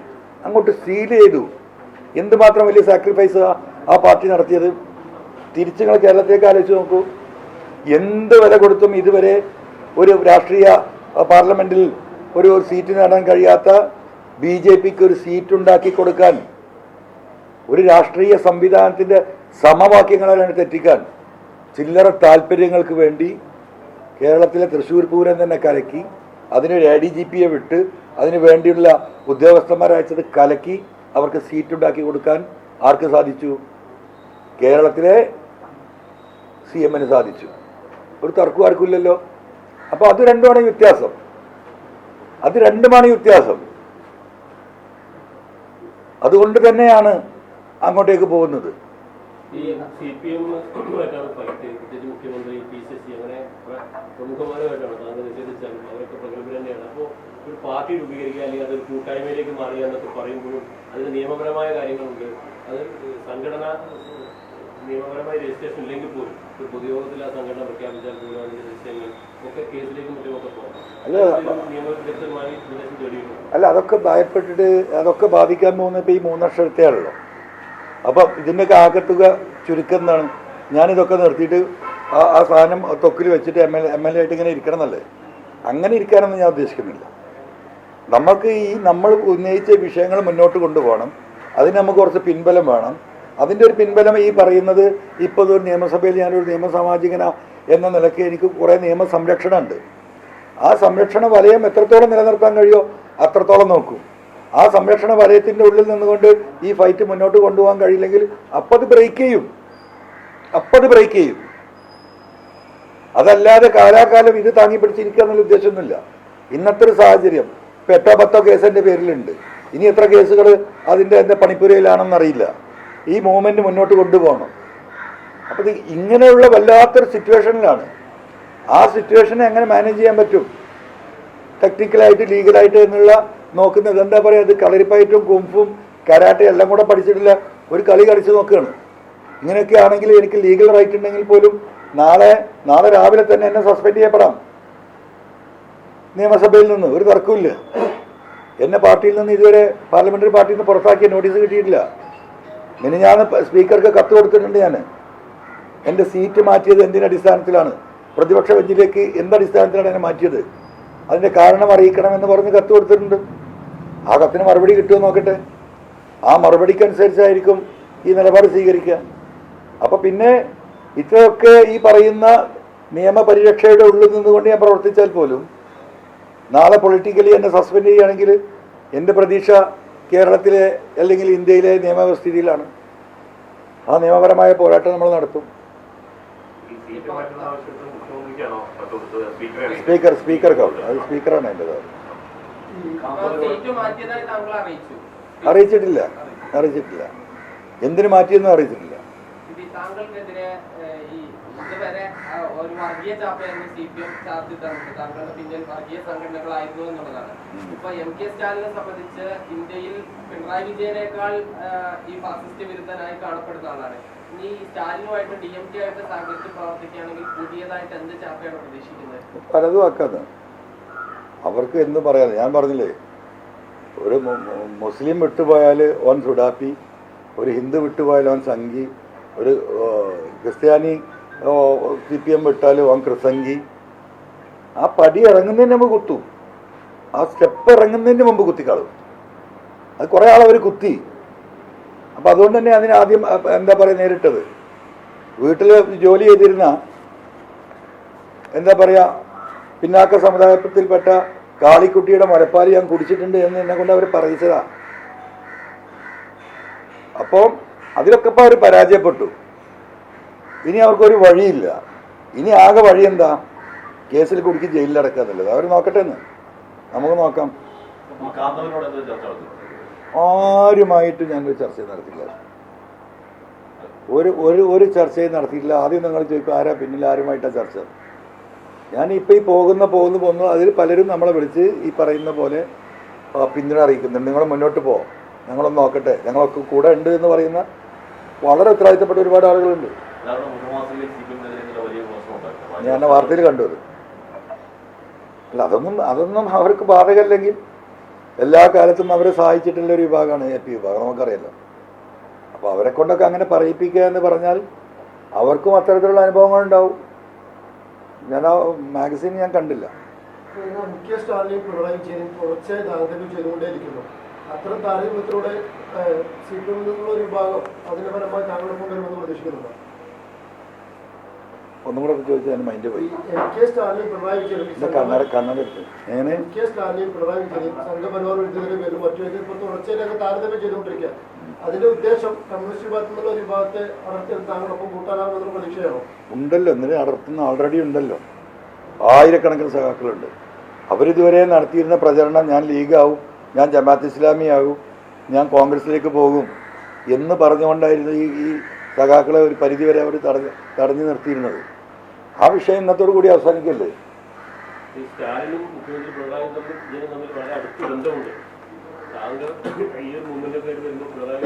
അങ്ങോട്ട് സീൽ ചെയ്തു. എന്തുമാത്രം വലിയ സാക്രിഫൈസ് ആ പാർട്ടി നടത്തിയത്. തിരിച്ച് നിങ്ങൾ കേരളത്തിലേക്ക് ആലോചിച്ച് നോക്കൂ. എന്ത് വില കൊടുത്തും ഇതുവരെ ഒരു രാഷ്ട്രീയ പാർലമെന്റിൽ ഒരു സീറ്റ് നേടാൻ കഴിയാത്ത ബി ജെ പിക്ക് ഒരു സീറ്റ് ഉണ്ടാക്കി കൊടുക്കാൻ, ഒരു രാഷ്ട്രീയ സംവിധാനത്തിൻ്റെ സമവാക്യങ്ങളെ തെറ്റിക്കാൻ ചില്ലറ താല്പര്യങ്ങൾക്ക് വേണ്ടി കേരളത്തിലെ തൃശ്ശൂർ പൂരം തന്നെ കലക്കി, അതിനൊരു ADGPയെ വിട്ട് അതിനു വേണ്ടിയുള്ള ഉദ്യോഗസ്ഥന്മാരെ അയച്ചത് കലക്കി അവർക്ക് സീറ്റ് ഉണ്ടാക്കി കൊടുക്കാൻ ആർക്ക് സാധിച്ചു? കേരളത്തിലെ CMന് സാധിച്ചു. ഒരു തർക്കവും ആർക്കില്ലല്ലോ. അപ്പോൾ അത് രണ്ടുമാണ് വ്യത്യാസം. അതുകൊണ്ട് തന്നെയാണ് അങ്ങോട്ടേക്ക് പോകുന്നത്. ഈ CPM ആയിട്ടാണ് ഫൈറ്റ്, പ്രത്യേകിച്ച് മുഖ്യമന്ത്രി PCC അങ്ങനെ പ്രമുഖമാരുമായിട്ടാണ് താങ്കൾ നിഷേധിച്ചാലും അവരൊക്കെ പ്രഗത്ഭർ തന്നെയാണ്. അപ്പോൾ ഒരു പാർട്ടി രൂപീകരിക്കുക അല്ലെങ്കിൽ അതൊരു കൂട്ടായ്മയിലേക്ക് മാറുക എന്നൊക്കെ പറയുമ്പോഴും അതിന് നിയമപരമായ കാര്യങ്ങളുണ്ട്. അത് സംഘടന നിയമപരമായ രജിസ്ട്രേഷൻ ഇല്ലെങ്കിൽ പോലും ഒരു പൊതുയോഗത്തിൽ ആ സംഘടന പ്രഖ്യാപിച്ചാൽ പോലും അതിന്റെ രജിസ്ട്രേഷൻ ഒക്കെ കേസിലേക്കും മറ്റുമൊക്കെ പോകാം. നിയമവിദഗ്ധമായി നിർദ്ദേശം തേടിയിരുന്നു. അല്ല, അതൊക്കെ ഭയപ്പെട്ടിട്ട് അതൊക്കെ ബാധിക്കാൻ പോകുന്നത് ഇപ്പോൾ ഈ 3 വർഷത്തെയാണല്ലോ. അപ്പം ഇതിൻ്റെയൊക്കെ ആകത്തുക ചുരുക്കം എന്താണ്? ഞാനിതൊക്കെ നിർത്തിയിട്ട് ആ സാധനം തൊക്കിൽ വെച്ചിട്ട് MLA ആയിട്ട് ഇങ്ങനെ ഇരിക്കണം എന്നല്ലേ? അങ്ങനെ ഇരിക്കാനൊന്നും ഞാൻ ഉദ്ദേശിക്കുന്നില്ല. നമുക്ക് നമ്മൾ ഉന്നയിച്ച വിഷയങ്ങൾ മുന്നോട്ട് കൊണ്ടുപോകണം. അതിന് നമുക്ക് കുറച്ച് പിൻബലം വേണം. അതിൻ്റെ ഒരു പിൻബലം ഈ പറയുന്നത്, ഇപ്പോൾ ഒരു നിയമസഭയിൽ ഞാനൊരു നിയമസാമാജികന എന്ന നിലയ്ക്ക് എനിക്ക് കുറേ നിയമ സംരക്ഷണമുണ്ട്. ആ സംരക്ഷണ വലയം എത്രത്തോളം നിലനിർത്താൻ കഴിയുമോ അത്രത്തോളം നോക്കും. ആ സംരക്ഷണ വലയത്തിൻ്റെ ഉള്ളിൽ നിന്നുകൊണ്ട് ഈ ഫൈറ്റ് മുന്നോട്ട് കൊണ്ടുപോകാൻ കഴിയില്ലെങ്കിൽ അപ്പത് ബ്രേക്ക് ചെയ്യും. അതല്ലാതെ കാലാകാലം ഇത് താങ്ങി പിടിച്ചിരിക്കുക എന്നുള്ള ഉദ്ദേശമൊന്നുമില്ല. ഇന്നത്തെ ഒരു സാഹചര്യം ഇപ്പം 8-10 കേസിൻ്റെ പേരിലുണ്ട്. ഇനി എത്ര കേസുകൾ അതിൻ്റെ പണിപ്പുരയിലാണെന്നറിയില്ല. ഈ മൂവ്മെൻറ്റ് മുന്നോട്ട് കൊണ്ടുപോകണം. അപ്പോൾ ഇത് ഇങ്ങനെയുള്ള വല്ലാത്തൊരു സിറ്റുവേഷനിലാണ്. ആ സിറ്റുവേഷനെ എങ്ങനെ മാനേജ് ചെയ്യാൻ പറ്റും ടെക്നിക്കലായിട്ട് ലീഗലായിട്ട് എന്നുള്ള നോക്കുന്നത്? എന്താ പറയുക, അത് കളരിപ്പയറ്റും കുംഫും കരാട്ടെ എല്ലാം കൂടെ പഠിച്ചിട്ടില്ല, ഒരു കളി കളിച്ച് നോക്കുകയാണ്. ഇങ്ങനെയൊക്കെ ആണെങ്കിൽ എനിക്ക് ലീഗൽ റൈറ്റ് ഉണ്ടെങ്കിൽ പോലും നാളെ രാവിലെ തന്നെ എന്നെ സസ്പെൻഡ് ചെയ്യപ്പെടാം നിയമസഭയിൽ നിന്ന്. ഒരു തർക്കമില്ല. എന്നെ പാർട്ടിയിൽ നിന്ന് ഇതുവരെ പാർലമെന്ററി പാർട്ടിയിൽ നിന്ന് പുറത്താക്കിയ നോട്ടീസ് കിട്ടിയിട്ടില്ല. ഞാൻ സ്പീക്കർക്ക് കത്ത് കൊടുത്തിട്ടുണ്ട്. ഞാൻ എൻ്റെ സീറ്റ് മാറ്റിയത് എന്തിനടിസ്ഥാനത്തിലാണ്, പ്രതിപക്ഷ ബെഞ്ചിലേക്ക് എന്തടിസ്ഥാനത്തിലാണ് എന്നെ മാറ്റിയത്, അതിൻ്റെ കാരണം അറിയിക്കണമെന്ന് പറഞ്ഞ് കത്ത് കൊടുത്തിട്ടുണ്ട്. ആ കത്തിന് മറുപടി കിട്ടുമോ നോക്കട്ടെ. ആ മറുപടിക്കനുസരിച്ചായിരിക്കും ഈ നിലപാട് സ്വീകരിക്കുക. അപ്പോൾ പിന്നെ ഇത്രയൊക്കെ ഈ പറയുന്ന നിയമപരിരക്ഷയുടെ ഉള്ളിൽ നിന്നുകൊണ്ട് ഞാൻ പ്രവർത്തിച്ചാൽ പോലും നാളെ പൊളിറ്റിക്കലി എന്നെ സസ്പെൻഡ് ചെയ്യുകയാണെങ്കിൽ എൻ്റെ പ്രതീക്ഷ കേരളത്തിലെ അല്ലെങ്കിൽ ഇന്ത്യയിലെ നിയമവ്യവസ്ഥിതിയിലാണ്. ആ നിയമപരമായ പോരാട്ടം നമ്മൾ നടത്തും. സ്പീക്കർക്കാവും. അത് സ്പീക്കറാണ് എൻ്റെ കാര്യം. അറിയിച്ചിട്ടില്ല. എന്തിനു മാറ്റിയെന്നും അറിയിച്ചിട്ടില്ല. താങ്കൾക്കെതിരെ ഈ ഇതുവരെ ഒരു വർഗീയ ചാപ്പയായിരുന്നു CPM ചാർജ് തന്നത്. താങ്കളുടെ പിന്നിൽ വർഗീയ സംഘടനകളായിരുന്നു എന്നുള്ളതാണ്. ഇപ്പൊ MK സ്റ്റാലിനെ സംബന്ധിച്ച് ഇന്ത്യയിൽ പിണറായി വിജയനേക്കാൾ ഈ ഫാസിസ്റ്റ് വിരുദ്ധനായി കാണപ്പെടുന്ന ആളാണ്. ഇനി സ്റ്റാലിനുമായിട്ട് DMK ആയിട്ട് സഹകരിച്ച് പ്രവർത്തിക്കുകയാണെങ്കിൽ പുതിയതായിട്ട് എന്ത് ചാപ്പയാണ് പ്രതീക്ഷിക്കുന്നത്? പലതും ആക്കാതെ അവർക്ക് എന്ത് പറയാതെ. ഞാൻ പറഞ്ഞില്ലേ, ഒരു മുസ്ലിം വിട്ടുപോയാൽ ഓൻ സുഡാപ്പി, ഒരു ഹിന്ദു വിട്ടുപോയാൽ ഓൻ സംഘി, ഒരു ക്രിസ്ത്യാനി CPM വിട്ടാൽ ഓൻ ക്രിസംഗി. ആ പടി ഇറങ്ങുന്നതിന് മുമ്പ് കുത്തും. ആ സ്റ്റെപ്പ് ഇറങ്ങുന്നതിന് മുമ്പ് കുത്തിക്കാളും. അത് കുറേ ആളവർ കുത്തി. അപ്പം അതുകൊണ്ട് തന്നെ അതിന് ആദ്യം എന്താ പറയുക നേരിട്ടത്. വീട്ടിൽ ജോലി ചെയ്തിരുന്ന എന്താ പറയുക പിന്നാക്ക സമുദായത്തിൽപ്പെട്ട കാളിക്കുട്ടിയുടെ മുലപ്പാൽ ഞാൻ കുടിച്ചിട്ടുണ്ട് എന്ന് എന്നെ കൊണ്ട് അവർ പറയിച്ചതാ. അപ്പോൾ അതിലൊക്കെ ഇപ്പോൾ അവർ പരാജയപ്പെട്ടു. ഇനി അവർക്കൊരു വഴിയില്ല. ഇനി ആകെ വഴി എന്താ? കേസിൽ കുടുക്കി ജയിലിലടക്കുക എന്നുള്ളത്. അവർ നോക്കട്ടെ എന്ന് നമുക്ക് നോക്കാം. ആരുമായിട്ട് ഞാനൊരു ചർച്ച നടത്തില്ല. ഒരു ചർച്ചയും നടത്തിയിട്ടില്ല. ആദ്യം നിങ്ങൾ ചോദിക്കും ആരാ പിന്നിൽ, ആരുമായിട്ടാണ് ചർച്ച. ഞാനിപ്പോൾ ഈ പോകുന്നു അതിൽ പലരും നമ്മളെ വിളിച്ച് ഈ പറയുന്ന പോലെ പിന്തുണ അറിയിക്കുന്നുണ്ട്. നിങ്ങൾ മുന്നോട്ട് ഞങ്ങളൊന്ന് നോക്കട്ടെ, ഞങ്ങളൊക്കെ കൂടെ ഉണ്ട് എന്ന് പറയുന്ന വളരെ ഉത്തരവാദിത്തപ്പെട്ട ഒരുപാട് ആളുകളുണ്ട്. ഞാൻ വാർത്തയിൽ കണ്ടു അത്. അല്ല, അതൊന്നും അവർക്ക് ബാധകമല്ലെങ്കിൽ എല്ലാ കാലത്തും അവരെ സഹായിച്ചിട്ടുള്ള ഒരു വിഭാഗമാണ് AP വിഭാഗം, നമുക്കറിയാലോ. അപ്പോൾ അവരെ കൊണ്ടൊക്കെ അങ്ങനെ പറയിപ്പിക്കുക എന്ന് പറഞ്ഞാൽ അവർക്കും അത്തരത്തിലുള്ള അനുഭവങ്ങളുണ്ടാവും. ഞാൻ ആ മാഗസീൻ ഞാൻ കണ്ടില്ല. മുഖ്യ സ്റ്റാലിനെയും പിണറായി വിജയനും തുടർച്ചയായി താരതമ്യം ചെയ്തുകൊണ്ടേയിരിക്കുന്നു. അത്തരം താരതമ്യത്തിലൂടെ CPM നിന്നുള്ള ഒരു വിഭാഗം അതിന്റെ ഫലമായി താങ്കളൊപ്പം വരുമെന്ന് പ്രതീക്ഷിക്കുന്നുണ്ട്. ഒന്നും കൂടെ ചോദിച്ചാൽ ഞാൻ മൈൻഡ് പോയി. MK സ്റ്റാലിനെയും പിണറായി വിജയനും എങ്ങനെ MK സ്റ്റാലിനെയും പിണറായി വിജയനും സംഘപരിവാർ വിരുദ്ധതയുടെ പേരിൽ മറ്റു ഇപ്പോൾ തുടർച്ചയായി താരതമ്യം ചെയ്തുകൊണ്ടിരിക്കുക. അതിന്റെ ഉദ്ദേശം കമ്മ്യൂണിസ്റ്റ് വിഭാഗത്തിൽ നിന്നുള്ള ഒരു വിഭാഗത്തെ അടർത്തിയെടുത്ത് താങ്കളൊപ്പം കൂട്ടാനാകുമെന്നുള്ള പ്രതീക്ഷയാണോ? ഉണ്ടല്ലോ, എന്തിനും അടർത്തുന്ന ആൾറെഡി ഉണ്ടല്ലോ. ആയിരക്കണക്കിന് സഖാക്കളുണ്ട്. അവരിതുവരെ നടത്തിയിരുന്ന പ്രചരണം ഞാൻ ലീഗാവും, ഞാൻ ജമാഅത്ത് ഇസ്ലാമി ആകും, ഞാൻ കോൺഗ്രസിലേക്ക് പോകും എന്ന് പറഞ്ഞുകൊണ്ടായിരുന്നു ഈ സഖാക്കളെ ഒരു പരിധിവരെ അവർ തടഞ്ഞു നിർത്തിയിരുന്നത്. ആ വിഷയം ഇന്നത്തോടു കൂടി അവസാനിക്കല്ലേ. സ്റ്റാലിനും മുഖ്യമന്ത്രി പിണറായി വിജയനും തമ്മിൽ വളരെ അടുത്ത ബന്ധമുണ്ട്. താങ്കൾ ഈ ഒരു മൂവ്മെന്റൊക്കെ ആയിട്ട് വരുമ്പോൾ പിണറായി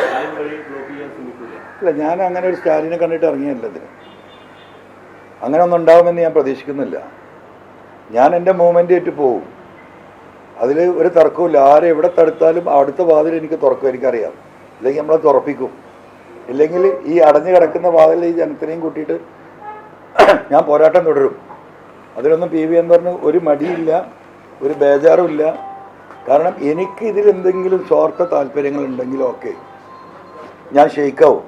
സ്റ്റാലിൻ വഴി ബ്ലോക്ക് ചെയ്യാൻ ശ്രമിക്കില്ല. അല്ല, ഞാൻ അങ്ങനെ ഒരു സ്റ്റാലിനെ കണ്ടിട്ട് ഇറങ്ങിയല്ല ഇതിന്. അങ്ങനെ ഒന്നും ഉണ്ടാവുമെന്ന് ഞാൻ പ്രതീക്ഷിക്കുന്നില്ല. ഞാൻ എൻ്റെ മൂവ്മെൻ്റ് ആയിട്ട് പോവും, അതിൽ ഒരു തർക്കമില്ല. ആരെ എവിടെ തടുത്താലും അടുത്ത വാതിൽ എനിക്ക് തുറക്കും, എനിക്കറിയാം. ഇല്ലെങ്കിൽ നമ്മളെ തുറപ്പിക്കും. ഇല്ലെങ്കിൽ ഈ അടഞ്ഞു കിടക്കുന്ന വാതിൽ ഈ ജനത്തിനെയും കൂട്ടിയിട്ട് ഞാൻ പോരാട്ടം തുടരും. അതിലൊന്നും PV Anwar ഒരു മടിയില്ല, ഒരു ബേജാറുമില്ല. കാരണം എനിക്ക് ഇതിലെന്തെങ്കിലും സ്വാർത്ഥ താല്പര്യങ്ങളുണ്ടെങ്കിലും ഒക്കെ ഞാൻ ഷെയ്ക്കാവും.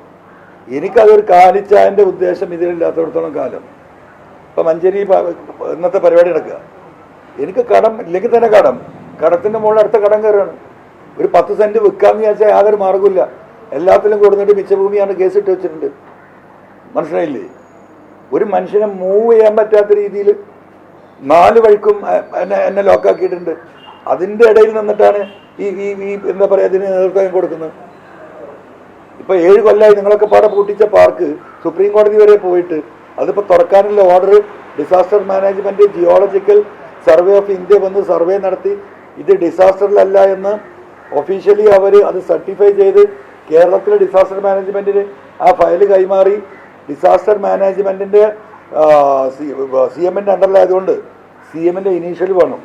എനിക്കതൊരു കാലിച്ചായൻ്റെ ഉദ്ദേശം ഇതിലില്ലാത്തടത്തോളം കാലം. ഇപ്പം മഞ്ചേരി ഇന്നത്തെ പരിപാടി നടക്കുക, എനിക്ക് കടം ഇല്ലെങ്കിൽ തന്നെ കടത്തിൻ്റെ മുകളിൽ അടുത്ത കടം കയറുകയാണ്. ഒരു 10 സെൻറ്റ് വിൽക്കാമെന്ന് വിചാരിച്ചാൽ യാതൊരു മാർഗ്ഗമില്ല. എല്ലാത്തിലും കൊടുത്തിട്ട് മിച്ചഭൂമിയാണ് കേസിട്ട് വെച്ചിട്ടുണ്ട്. മനസ്സിലായില്ലേ? ഒരു മനുഷ്യനെ മൂവ് ചെയ്യാൻ പറ്റാത്ത രീതിയിൽ 4 വഴിക്കും എന്നെ ലോക്കാക്കിയിട്ടുണ്ട്. അതിൻ്റെ ഇടയിൽ നിന്നിട്ടാണ് ഈ എന്താ പറയുക ഇതിന് നേതൃത്വം കൊടുക്കുന്നത്. ഇപ്പോൾ 7 കൊല്ലമായി നിങ്ങളൊക്കെ പാടെ പൂട്ടിച്ച പാർക്ക് സുപ്രീം കോടതി വരെ പോയിട്ട് അതിപ്പോൾ തുറക്കാനുള്ള order disaster management geological survey of India വന്ന് സർവേ നടത്തി ഇത് ഡിസാസ്റ്ററിലല്ല എന്ന് ഒഫീഷ്യലി അവർ അത് സർട്ടിഫൈ ചെയ്ത് കേരളത്തിലെ ഡിസാസ്റ്റർ മാനേജ്മെൻറ്റിന് ആ ഫയൽ കൈമാറി. ഡിസാസ്റ്റർ മാനേജ്മെൻറ്റിൻ്റെ CMൻ്റെ അണ്ടറിലായതുകൊണ്ട് CMൻ്റെ ഇനീഷ്യൽ വേണം.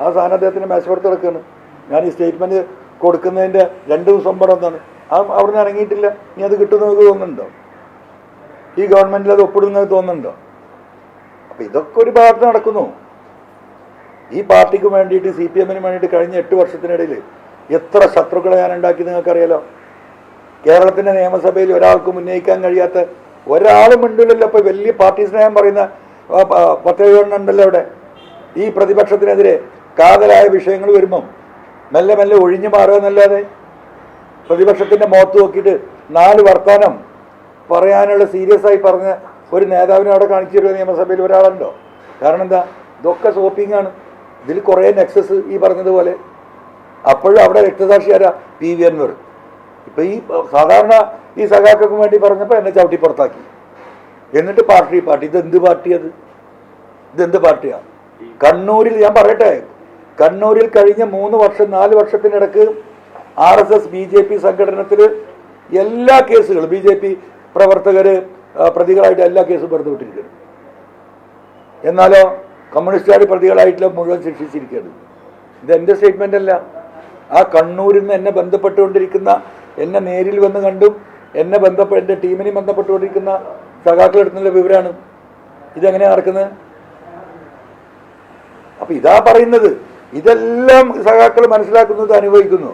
ആ സാധനം അദ്ദേഹത്തിന് മേശപ്പുറത്ത് കിടക്കുകയാണ്. ഞാൻ ഈ സ്റ്റേറ്റ്മെൻറ്റ് കൊടുക്കുന്നതിൻ്റെ 2 ദിവസം പടന്നാണ് അവിടുന്ന് ഇറങ്ങിയിട്ടില്ല. ഇനി അത് കിട്ടുമെന്ന് നിങ്ങൾക്ക് തോന്നുന്നുണ്ടോ? ഈ ഗവൺമെൻറ്റിൽ അത് ഒപ്പിടുന്നത് തോന്നുന്നുണ്ടോ? അപ്പം ഇതൊക്കെ ഒരു ഭാഗത്ത് നടക്കുന്നു. ഈ പാർട്ടിക്ക് വേണ്ടിയിട്ട് CPMന് വേണ്ടിയിട്ട് കഴിഞ്ഞ 8 വർഷത്തിനിടയിൽ എത്ര ശത്രുക്കളെ ഞാൻ ഉണ്ടാക്കി നിങ്ങൾക്കറിയാലോ. കേരളത്തിൻ്റെ നിയമസഭയിൽ ഒരാൾക്കും ഉന്നയിക്കാൻ കഴിയാത്ത ഒരാളും ഉണ്ടല്ലോ. ഇപ്പോൾ വലിയ പാർട്ടി സ്നേഹം പറയുന്ന 10 ഉണ്ടല്ലോ അവിടെ. ഈ പ്രതിപക്ഷത്തിനെതിരെ കാതലായ വിഷയങ്ങൾ വരുമ്പം മെല്ലെ മെല്ലെ ഒഴിഞ്ഞു മാറുക എന്നല്ലാതെ പ്രതിപക്ഷത്തിൻ്റെ മുഖത്ത് നോക്കിയിട്ട് 4 വർത്താനം പറയാനുള്ള സീരിയസ് ആയി പറഞ്ഞ ഒരു നേതാവിനെ അവിടെ കാണിച്ചു തരുക നിയമസഭയിൽ ഒരാളുണ്ടോ? കാരണം എന്താ? ഇതൊക്കെ ഷോപ്പിംഗാണ്. ഇതിൽ കുറേ നെക്സസ് ഈ പറഞ്ഞതുപോലെ. അപ്പോഴും അവിടെ രക്തസാക്ഷി ആരാ? PV Anwar. ഇപ്പം ഈ സാധാരണ ഈ സഖാക്കൾക്ക് വേണ്ടി പറഞ്ഞപ്പോൾ എന്നെ ചവിട്ടി പുറത്താക്കി. എന്നിട്ട് പാർട്ടി ഇതെന്ത് പാർട്ടിയത്? ഇതെന്ത് പാർട്ടിയാണ്? കണ്ണൂരിൽ ഞാൻ പറയട്ടെ, കണ്ണൂരിൽ കഴിഞ്ഞ 3 വർഷം 4 വർഷത്തിനിടക്ക് RSS BJP സംഘടനത്തിൽ എല്ലാ കേസുകളും BJP പ്രവർത്തകർ പ്രതികളായിട്ട് എല്ലാ കേസും വെറുതെ വിട്ടിരിക്കുന്നു. എന്നാലോ കമ്മ്യൂണിസ്റ്റുകാർ പ്രതികളായിട്ടുള്ള മുഴുവൻ ശിക്ഷിച്ചിരിക്കുകയാണ്. ഇതെൻ്റെ സ്റ്റേറ്റ്മെൻ്റ് അല്ല. ആ കണ്ണൂരിൽ നിന്ന് എന്നെ ബന്ധപ്പെട്ടുകൊണ്ടിരിക്കുന്ന, എന്നെ നേരിൽ വന്ന് കണ്ടും എൻ്റെ ടീമിനെയും ബന്ധപ്പെട്ടുകൊണ്ടിരിക്കുന്ന സഖാക്കളെടുത്തുള്ള വിവരമാണ്. ഇതെങ്ങനെയാണ് നടക്കുന്നത്? അപ്പം ഇതാ പറയുന്നത്. ഇതെല്ലാം സഖാക്കൾ മനസ്സിലാക്കുന്നത്, അനുഭവിക്കുന്നു.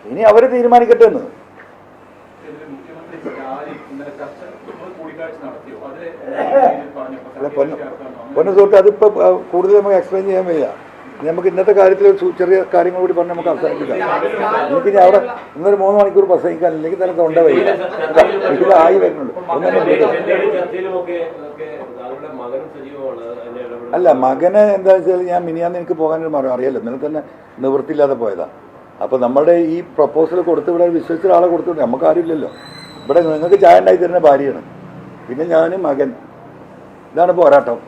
ഇനി അവർ തീരുമാനിക്കട്ടെ എന്ന്. അല്ല പൊന്നു സുഹൃത്ത്, അതിപ്പോൾ കൂടുതൽ നമുക്ക് എക്സ്പ്ലെയിൻ ചെയ്യാൻ വയ്യ. നമുക്ക് ഇന്നത്തെ കാര്യത്തിൽ ചെറിയ കാര്യങ്ങൾ കൂടി പറഞ്ഞ് നമുക്ക് അവസാനിപ്പിക്കാം. എനിക്കിനി അവിടെ ഇന്നൊരു 3 മണിക്കൂർ പ്രസംഗിക്കാൻ ഇല്ലെങ്കിൽ തന്നെ തൊണ്ട വയ്യ. ഇതിലായി വരുന്നുള്ളൂ. അല്ല, മകന് എന്താ വെച്ചാൽ ഞാൻ മിനിയാന്ന് എനിക്ക് പോകാനൊരു മാർഗം അറിയാലോ. ഇന്നലെ തന്നെ നിവൃത്തിയില്ലാതെ പോയതാണ്. അപ്പോൾ നമ്മുടെ ഈ പ്രപ്പോസൽ കൊടുത്ത് ഇവിടെ വിശ്വസിച്ച ആളെ കൊടുത്തുകൊണ്ട് നമുക്ക് ആരുമില്ലല്ലോ. ഇവിടെ നിങ്ങൾക്ക് ചായ ഉണ്ടായി തരുന്ന ഭാര്യയാണ്, പിന്നെ ഞാൻ മകൻ. ഇതാണ് പോരാട്ടം.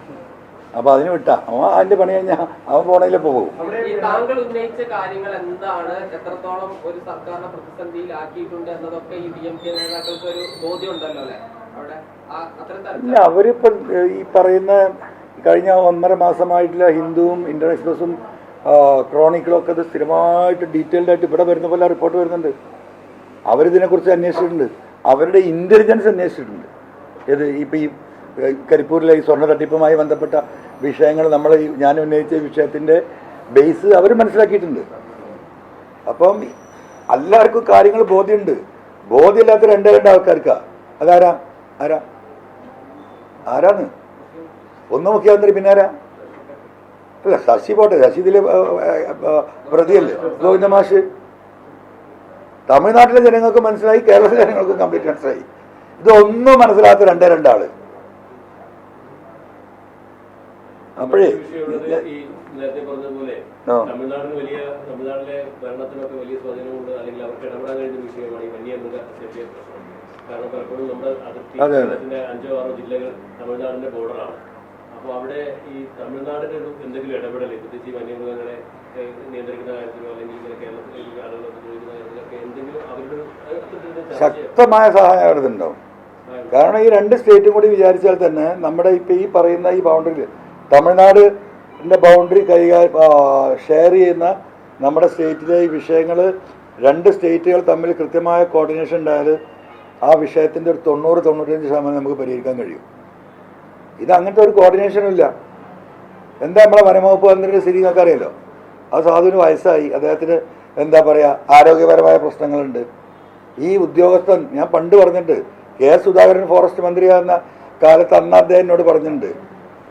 അപ്പോൾ അതിന് വിട്ടാ അവൻ അതിൻ്റെ പണി കഴിഞ്ഞാൽ അവൻ പോണേലേ പോകും. ഈ താങ്കൾ ഉന്നയിച്ച കാര്യങ്ങൾ എന്താണ്, എത്രത്തോളം ഒരു സർക്കാരിനെ പ്രതിസന്ധിയിലാക്കിയിട്ടുണ്ട് എന്നതൊക്കെ ഈ DMK നേതാക്കൾക്ക് ഒരു ബോധ്യം ഉണ്ടല്ലോ അല്ലെ അവിടെ? ഇല്ല, അവരിപ്പം ഈ പറയുന്ന കഴിഞ്ഞ 1.5 മാസമായിട്ടുള്ള ഹിന്ദുവും ഇന്ത്യൻ എക്സ്പ്രസും ക്രോണിക്കിളും ഒക്കെ ഇത് സ്ഥിരമായിട്ട് ഡീറ്റെയിൽഡ് ആയിട്ട് ഇവിടെ വരുന്ന പോലെ റിപ്പോർട്ട് വരുന്നുണ്ട്. അവരിതിനെക്കുറിച്ച് അന്വേഷിച്ചിട്ടുണ്ട്, അവരുടെ ഇൻ്റലിജൻസ് അന്വേഷിച്ചിട്ടുണ്ട്. ഇത് ഇപ്പം ഈ കരിപ്പൂരിലെ ഈ സ്വർണ്ണ തട്ടിപ്പുമായി ബന്ധപ്പെട്ട വിഷയങ്ങൾ ഞാൻ ഉന്നയിച്ച വിഷയത്തിൻ്റെ ബേസ് അവർ മനസ്സിലാക്കിയിട്ടുണ്ട്. അപ്പം എല്ലാവർക്കും കാര്യങ്ങൾ ബോധ്യമുണ്ട്. ബോധ്യമില്ലാത്ത രണ്ട് ആൾക്കാർക്കാണ്. അതാരാ ആരാന്ന്? ഒന്ന് മുഖ്യമന്ത്രി, പിന്നെ ആരാ? അല്ല, ശശി പോട്ടെ, ശശി ഇതിലെ പ്രതിയല്ലേ, ഗോവിന്ദ മാഷ്. തമിഴ്നാട്ടിലെ ജനങ്ങൾക്ക് മനസ്സിലായി, കേരളത്തിലെ ജനങ്ങൾക്ക് കംപ്ലീറ്റ് മനസ്സിലായി. ഇതൊന്നും മനസ്സിലാത്ത രണ്ടാള്. അപ്പോഴേ നേരത്തെ പറഞ്ഞതുപോലെ തമിഴ്നാട്ടിലെ ഭരണത്തിനൊക്കെ വലിയ സ്വാധീനമുണ്ട്, അല്ലെങ്കിൽ അവർക്ക് ഇടപെടാൻ കഴിയുന്ന വിഷയമാണ് ഈ വന്യമൃഗ ശല്യ പ്രശ്നം. കാരണം പലപ്പോഴും നമ്മുടെ അതിർത്തി 5-6 ജില്ലകൾ തമിഴ്നാടിന്റെ ബോർഡറാണ്. അപ്പോൾ അവിടെ ഈ തമിഴ്നാടിന്റെ എന്തെങ്കിലും ഇടപെടൽ, പ്രത്യേകിച്ച് ഈ വന്യമൃഗങ്ങളെ നിയന്ത്രിക്കുന്ന കാര്യത്തിലോ അല്ലെങ്കിൽ ഇങ്ങനെ കേരളത്തിലേക്ക് ആളുകളൊക്കെ ചോദിക്കുന്ന കാര്യത്തിലൊക്കെ എന്തെങ്കിലും അവരുടെ ശക്തമായ സഹായം അവരുണ്ടാവും. കാരണം ഈ 2 സ്റ്റേറ്റും കൂടി വിചാരിച്ചാൽ തന്നെ നമ്മുടെ ഇപ്പം ഈ പറയുന്ന ഈ ബൗണ്ടറിയിൽ തമിഴ്നാടിൻ്റെ ബൗണ്ടറി ഷെയർ ചെയ്യുന്ന നമ്മുടെ സ്റ്റേറ്റിലെ ഈ വിഷയങ്ങൾ 2 സ്റ്റേറ്റുകൾ തമ്മിൽ കൃത്യമായ കോർഡിനേഷൻ ഉണ്ടായാൽ ആ വിഷയത്തിൻ്റെ ഒരു 90-95% നമുക്ക് പരിഹരിക്കാൻ കഴിയും. ഇത് അങ്ങനത്തെ ഒരു കോർഡിനേഷനും ഇല്ല. എന്താ നമ്മളെ വനംവകുപ്പ് മന്ത്രിയുടെ സ്ഥിതി നിങ്ങൾക്ക് അറിയാലോ. ആ സാധുവിന് വയസ്സായി, അദ്ദേഹത്തിന് എന്താ പറയുക, ആരോഗ്യപരമായ പ്രശ്നങ്ങളുണ്ട്. ഈ ഉദ്യോഗസ്ഥൻ ഞാൻ പണ്ട് പറഞ്ഞിട്ടുണ്ട്, KS സുധാകരൻ ഫോറസ്റ്റ് മന്ത്രിയാകുന്ന കാലത്ത് അന്ന് അദ്ദേഹം എന്നോട് പറഞ്ഞിട്ടുണ്ട്,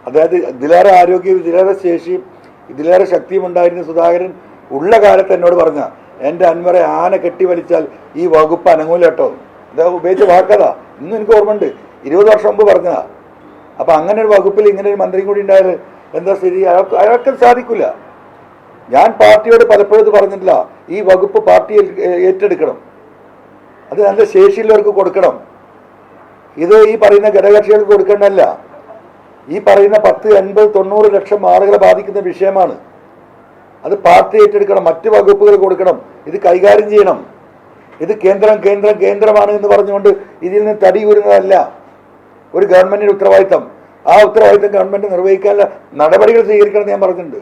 അതായത് ഇതിലേറെ ആരോഗ്യം, ഇതിലേറെ ശേഷിയും ഇതിലേറെ ശക്തിയും ഉണ്ടായിരുന്ന സുധാകരൻ ഉള്ള കാലത്ത് എന്നോട് പറഞ്ഞ, എൻ്റെ അൻവറെ ആന കെട്ടി വലിച്ചാൽ ഈ വകുപ്പ് അനങ്ങൂല കേട്ടോ. അദ്ദേഹം ഉപയോഗിച്ച വാക്കതാ, ഇന്നും എനിക്ക് ഓർമ്മയുണ്ട്, 20 വർഷം മുമ്പ് പറഞ്ഞതാ. അപ്പം അങ്ങനെ ഒരു വകുപ്പിൽ ഇങ്ങനെ ഒരു മന്ത്രിയും കൂടി ഉണ്ടായാൽ എന്താ സ്ഥിതി? അയാൾക്ക് സാധിക്കില്ല. ഞാൻ പാർട്ടിയോട് പലപ്പോഴും ഇത് പറഞ്ഞിട്ടില്ല, ഈ വകുപ്പ് പാർട്ടി ഏറ്റെടുക്കണം, അത് നല്ല ശേഷിയുള്ളവർക്ക് കൊടുക്കണം. ഇത് ഈ പറയുന്ന ഘടകകക്ഷികൾക്ക് കൊടുക്കേണ്ടതല്ല. ഈ പറയുന്ന 10, 80, 90 ലക്ഷം ആളുകളെ ബാധിക്കുന്ന വിഷയമാണ്. അത് പാർട്ടി ഏറ്റെടുക്കണം, മറ്റ് വകുപ്പുകൾ കൊടുക്കണം, ഇത് കൈകാര്യം ചെയ്യണം. ഇത് കേന്ദ്രമാണ് എന്ന് പറഞ്ഞുകൊണ്ട് ഇതിൽ നിന്ന് തടി ഊരുന്നതല്ല ഒരു ഗവൺമെന്റിന്റെ ഉത്തരവാദിത്തം. ആ ഉത്തരവാദിത്തം ഗവൺമെന്റ് നിർവഹിക്കാനുള്ള നടപടികൾ സ്വീകരിക്കണമെന്ന് ഞാൻ പറഞ്ഞിട്ടുണ്ട്.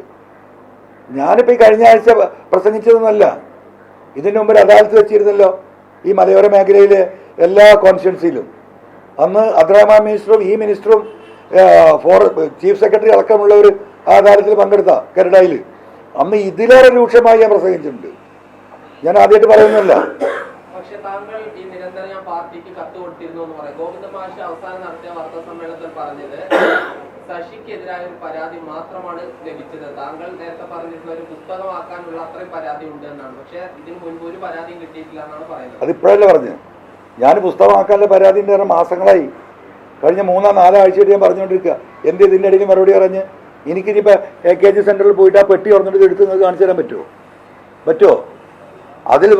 ഞാനിപ്പോൾ ഈ കഴിഞ്ഞ ആഴ്ച പ്രസംഗിച്ചതൊന്നുമല്ല, ഇതിനു മുമ്പ് അദാലത്ത് വെച്ചിരുന്നല്ലോ ഈ മലയോര മേഖലയിലെ എല്ലാ കോൺസ്റ്റിറ്റ്യുവൻസിയിലും. അന്ന് അബ്ദുറഹ്മാൻ മിനിസ്റ്ററും ഈ മിനിസ്റ്ററും ചീഫ് സെക്രട്ടറി അടക്കമുള്ളവർ ആ അദാലത്തിൽ പങ്കെടുത്ത കരടായിൽ. അന്ന് ഇതിലേറെ രൂക്ഷമായി ഞാൻ പ്രസംഗിച്ചിട്ടുണ്ട്. ഞാൻ ആദ്യമായിട്ട് പറയുന്നില്ല. പക്ഷെ താങ്കൾ ഈ നിരന്തരം ഞാൻ പാർട്ടിക്ക് കത്ത് കൊടുത്തിരുന്നു എന്ന് പറയാം. ഗോവിന്ദ മാഷ് അവസാനം നടത്തിയ വാർത്താ സമ്മേളനത്തിൽ പറഞ്ഞത് ശശിക്കെതിരായ ഒരു പരാതി മാത്രമാണ് ലഭിച്ചത്. താങ്കൾ നേരത്തെ പറഞ്ഞിരുന്ന ഒരു പുസ്തകമാക്കാനുള്ള അത്രയും പരാതി ഉണ്ട് എന്നാണ്. പക്ഷെ ഇതിന് മുൻപ് ഒരു പരാതിയും കിട്ടിയിട്ടില്ല എന്നാണ് പറയുന്നത്. അതിപ്പോഴല്ലേ പറഞ്ഞു, ഞാൻ പുസ്തകമാക്കാനുള്ള പരാതി മാസങ്ങളായി, കഴിഞ്ഞ 3-4 ആഴ്ചയായിട്ട് ഞാൻ പറഞ്ഞുകൊണ്ടിരിക്കുക. എന്ത് ഇതിൻ്റെ ഇടയിൽ മറുപടി പറഞ്ഞ് എനിക്കിനിപ്പോൾ AKG സെൻറ്ററിൽ പോയിട്ട് ആ പെട്ടി തുറന്നിട്ട് എടുത്ത് നിങ്ങൾക്ക് കാണിച്ചു തരാൻ പറ്റുമോ? അതിൽ